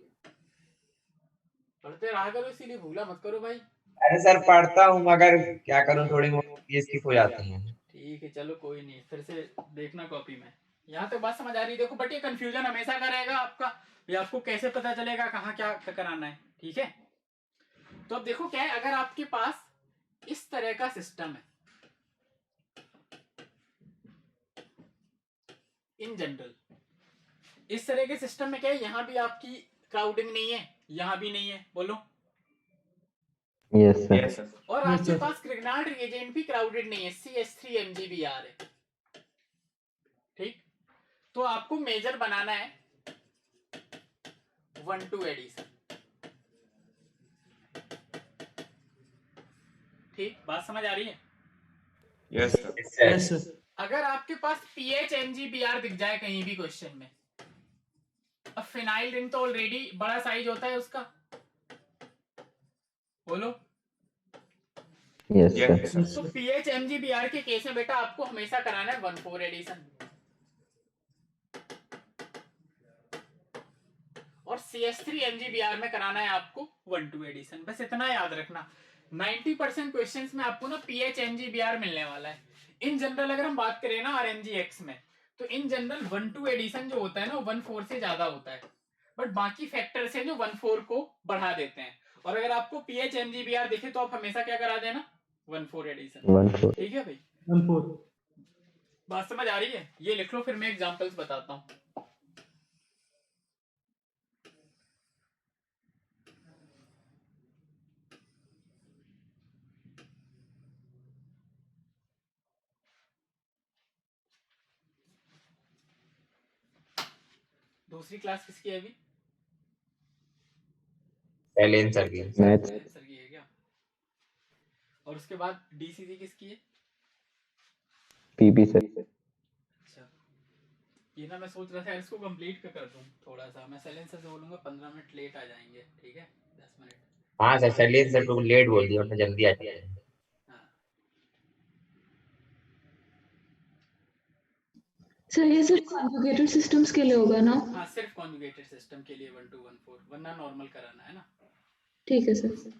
पढ़ते रहा करो, इसीलिए भूला मत करो भाई। अरे सर पढ़ता हूँ मगर क्या करूँ, थोड़ी मोटी स्किप हो जाती है। ठीक है चलो कोई नहीं, फिर से देखना कॉपी में। यहाँ तक बात समझ आ रही है? देखो बट ये कंफ्यूजन हमेशा का रहेगा आपका, ये आपको कैसे पता चलेगा कहाँ क्या कराना है, ठीक है। तो अब देखो क्या है, अगर आपके पास इस तरह का सिस्टम है इन जनरल, इस तरह के सिस्टम में क्या है, यहाँ भी आपकी क्राउडिंग नहीं है, यहाँ भी नहीं है, बोलो। Yes sir. और आपके पास क्रिग्नार्ड रिएजेंट भी क्राउडेड नहीं है, CH3MgBr है, ठीक। तो आपको मेजर बनाना है 1,2 एडिशन, ठीक। बात समझ आ रही है? Yes sir. अगर आपके पास PHMgBr दिख जाए कहीं भी क्वेश्चन में, अब फिनाइल रिंग तो ऑलरेडी बड़ा साइज होता है उसका, बोलो। Yes sir. तो PHMgBr के केस में बेटा आपको हमेशा कराना है 1,4 एडिशन, और CH3MgBr में कराना है आपको 1,2 एडिशन। बस इतना याद रखना। 90% क्वेश्चंस में आपको ना PHMgBr मिलने वाला है। इन जनरल अगर हम बात करें ना RMGX में, तो इन जनरल 1,2 एडिशन जो होता है ना 1,4 से ज्यादा होता है, बट बाकी फैक्टर्स हैं जो 1,4 को बढ़ा देते हैं। और अगर आपको PHMgBr दिखे तो आप हमेशा क्या करा देना, 1,4 एडिशन, 1,4। ठीक है भाई। 1,4। बात समझ आ रही है? ये लिख लो, फिर मैं एग्जांपल्स बताता हूँ। दूसरी क्लास किसकी है अभी? शैलेंद्र सर की। मैथ्स। सर की है क्या? और उसके बाद DCC किसकी है? PP sir. अच्छा, ये ना मैं सोच रहा था इसको कंप्लीट कर दूं थोड़ा सा। मैं शैलेंद्र सर से बोलूंगा 15 मिनट लेट आ जाएंगे, ठीक है, 10 मिनट। हाँ सर शैलेंद्र सर को लेट बोल दिया, वरना जल्दी आ जाए। हाँ सर ये सिर्फ कॉन्जुगेटेड सिस्टम्स के लिए होगा ना? हाँ, सिर्फ कॉन्जुगेटेड सिस्टम के लिए 1,2 1,4, वरना नॉर्मल कराना है ना। ठीक है सर।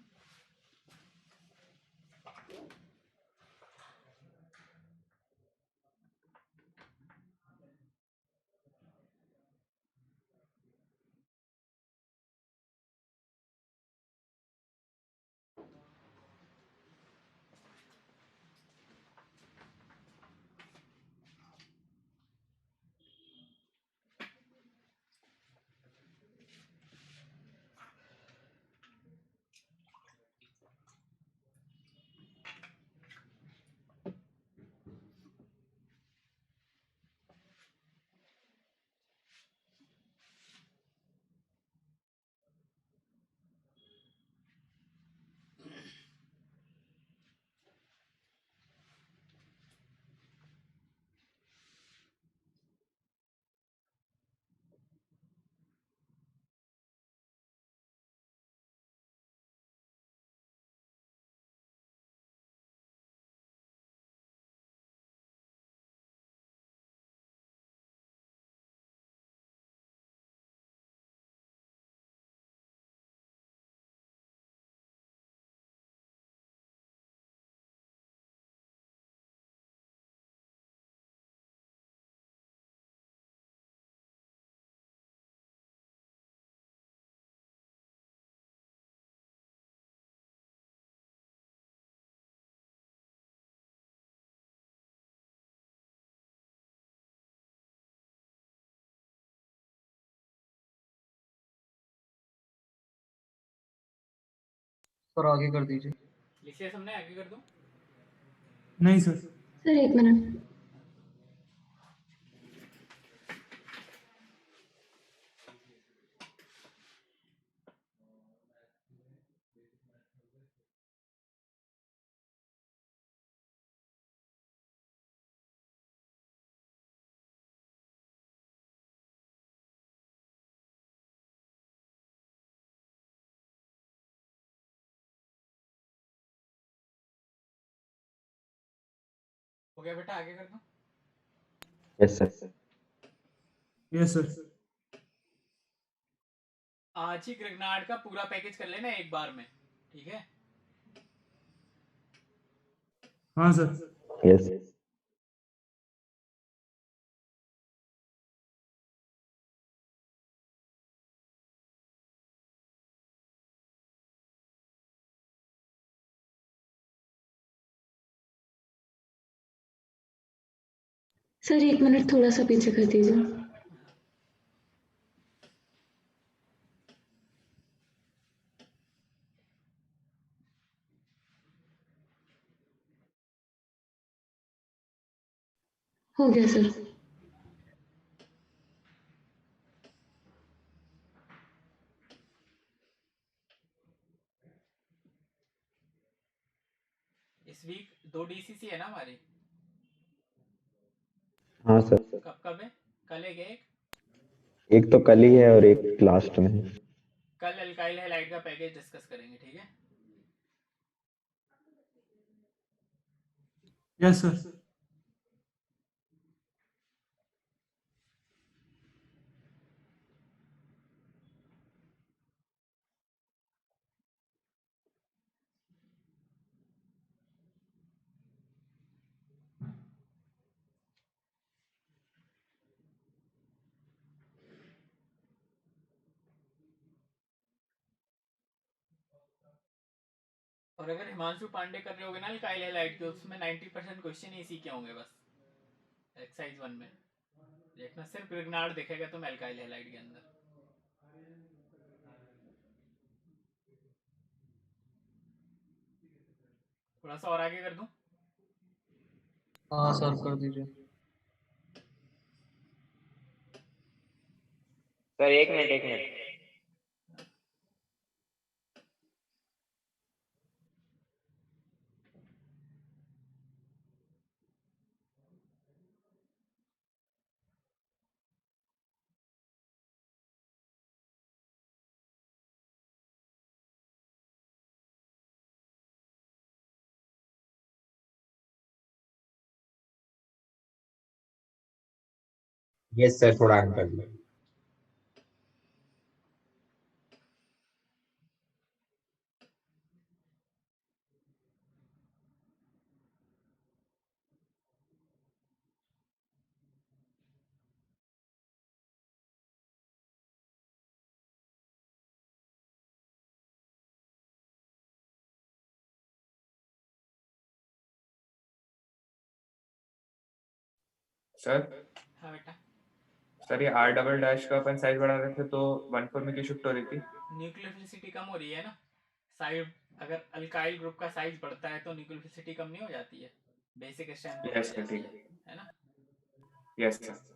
सर आगे कर दीजिए। लिखिए हमने, आगे कर दूं? नहीं सर। सर एक मिनट। हो गया बेटा, आगे कर दो। Yes sir. Yes sir. आज ही ग्रिग्नार्ड का पूरा पैकेज कर लेना एक बार में, ठीक है? हाँ सर। यस। सर 1 मिनट थोड़ा सा पीछे कर दीजिए। हो गया सर। इस वीक 2 डीसीसी है ना हमारी? हाँ सर। कब कब है? कल है क्या एक? एक तो कल ही है और एक लास्ट में है। कल अल्काइल हैलाइड का पैकेज डिस्कस करेंगे, ठीक है? Yes sir. और अगर हिमांशु पांडे कर रहे होगे ना अल्काइल हैलाइड के, उसमें 90% क्वेश्चन इसी के होंगे बस, एक्सरसाइज 1 में। देखना सिर्फ ग्रिग्नार्ड दिखेगा तुम अल्काइल हैलाइड के अंदर। थोड़ा सा और आगे कर दूं? हाँ सर कर दीजिए। Sir 1 minute 1 minute. Yes sir, थोड़ा आगे कर लो। सर हाँ बेटा। सर ये R डबल डैश का अपन साइज बढ़ा रहे थे तो 1,4 में क्यों शिफ्ट हो रही थी? न्यूक्लियोफिलिसिटी कम हो रही है ना साइड। अगर अल्काइल ग्रुप का साइज बढ़ता है तो न्यूक्लियोफिलिसिटी कम नहीं हो जाती है? बेसिक स्ट्रेंथ बढ़ यस सर, जाती ठीक है ना? Yes sir.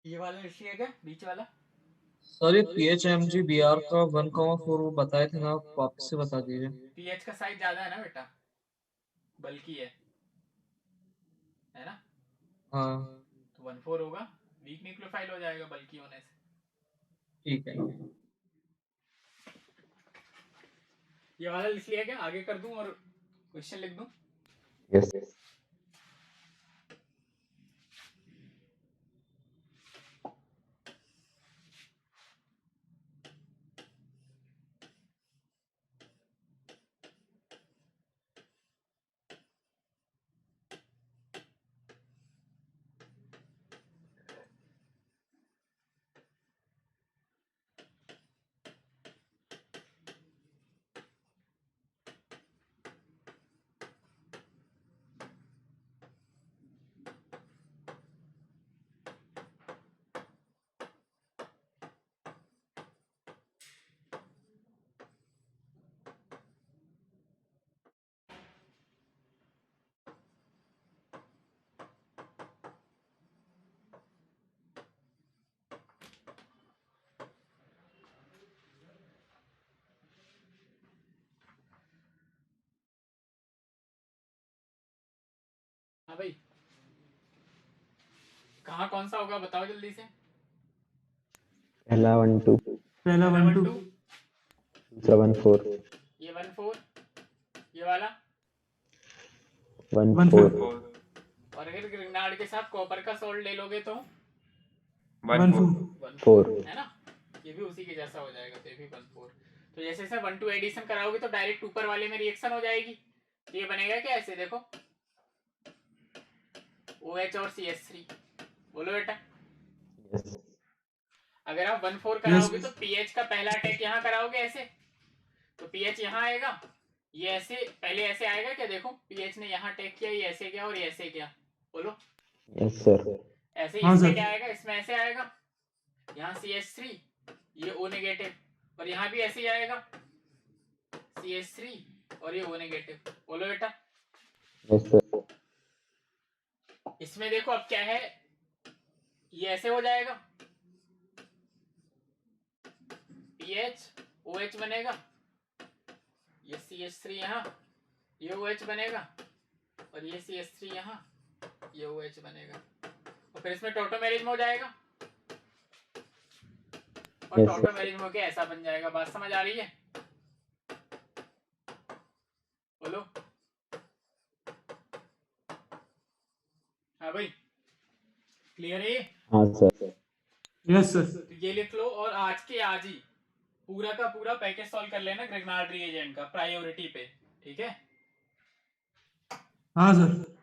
ये वाला लिखिए क्या, बीच वाला? सर ये PHMG BR का 1,4 वो बताए थे ना, आप वापस से बता दीजिए। पीएच का साइज ज्यादा है ना बेटा, बल्कि है ना? हाँ तो 1,4 होगा, वीक न्यूक्लियोफाइल हो जाएगा बल्कि होने से। ठीक है। ये वाला लिख लिया क्या? आगे कर दूं और क्वेश्चन लिख दूं? यस। हाँ भाई, कहाँ कौन सा होगा बताओ जल्दी से। पहला 1-2, पहला 1-2, दूसरा 1-4, ये 1-4, ये वाला 1-4, और अगर ग्रिग्नार्ड के साथ कॉपर का सोल्ट ले लोगे तो 1-4 है ना, ये भी उसी के जैसा हो जाएगा, तो ये भी 1-4। तो जैसे जैसे 1-2 एडिशन कराओगे तो डायरेक्ट ऊपर वाले में रिएक्शन हो जाएगी। तो ये बनेगा क्या ऐसे, देखो OH और CH3, बोलो बेटा। अगर आप 1-4 कराओगे तो पीएच का पहला अटैक यहाँ कराओगे ऐसे, तो पीएच यहाँ आएगा, ये ऐसे पहले ऐसे आएगा क्या, देखो पीएच ने यहाँ अटैक किया, ये ऐसे किया और ये ऐसे किया, बोलो। Yes sir. ऐसे हाँ इसमें सर। क्या आएगा, इसमें ऐसे आएगा, यहाँ CH3, ये O नेगेटिव, और यहाँ भी ऐसे ही आएगा CH3 और ये O नेगेटिव, बोलो बेटा। Yes sir. इसमें देखो अब क्या है, ये ऐसे हो जाएगा, पीएच OH बनेगा, ये CH3 यहाँ, ये OH बनेगा, और ये CH3 यहाँ, ये OH बनेगा, और फिर इसमें टोटोमेरिज्म हो जाएगा, और Yes, टोटोमेरिज्म होके ऐसा बन जाएगा। बात समझ आ रही है, बोलो। हाँ भाई, क्लियर है ये? हाँ सर। Yes sir. तो ये लिख लो, और आज के आज ही पूरा का पूरा पैकेज सॉल्व कर लेना ग्रिग्नार्ड रिएजेंट का प्रायोरिटी पे, ठीक है? हाँ सर।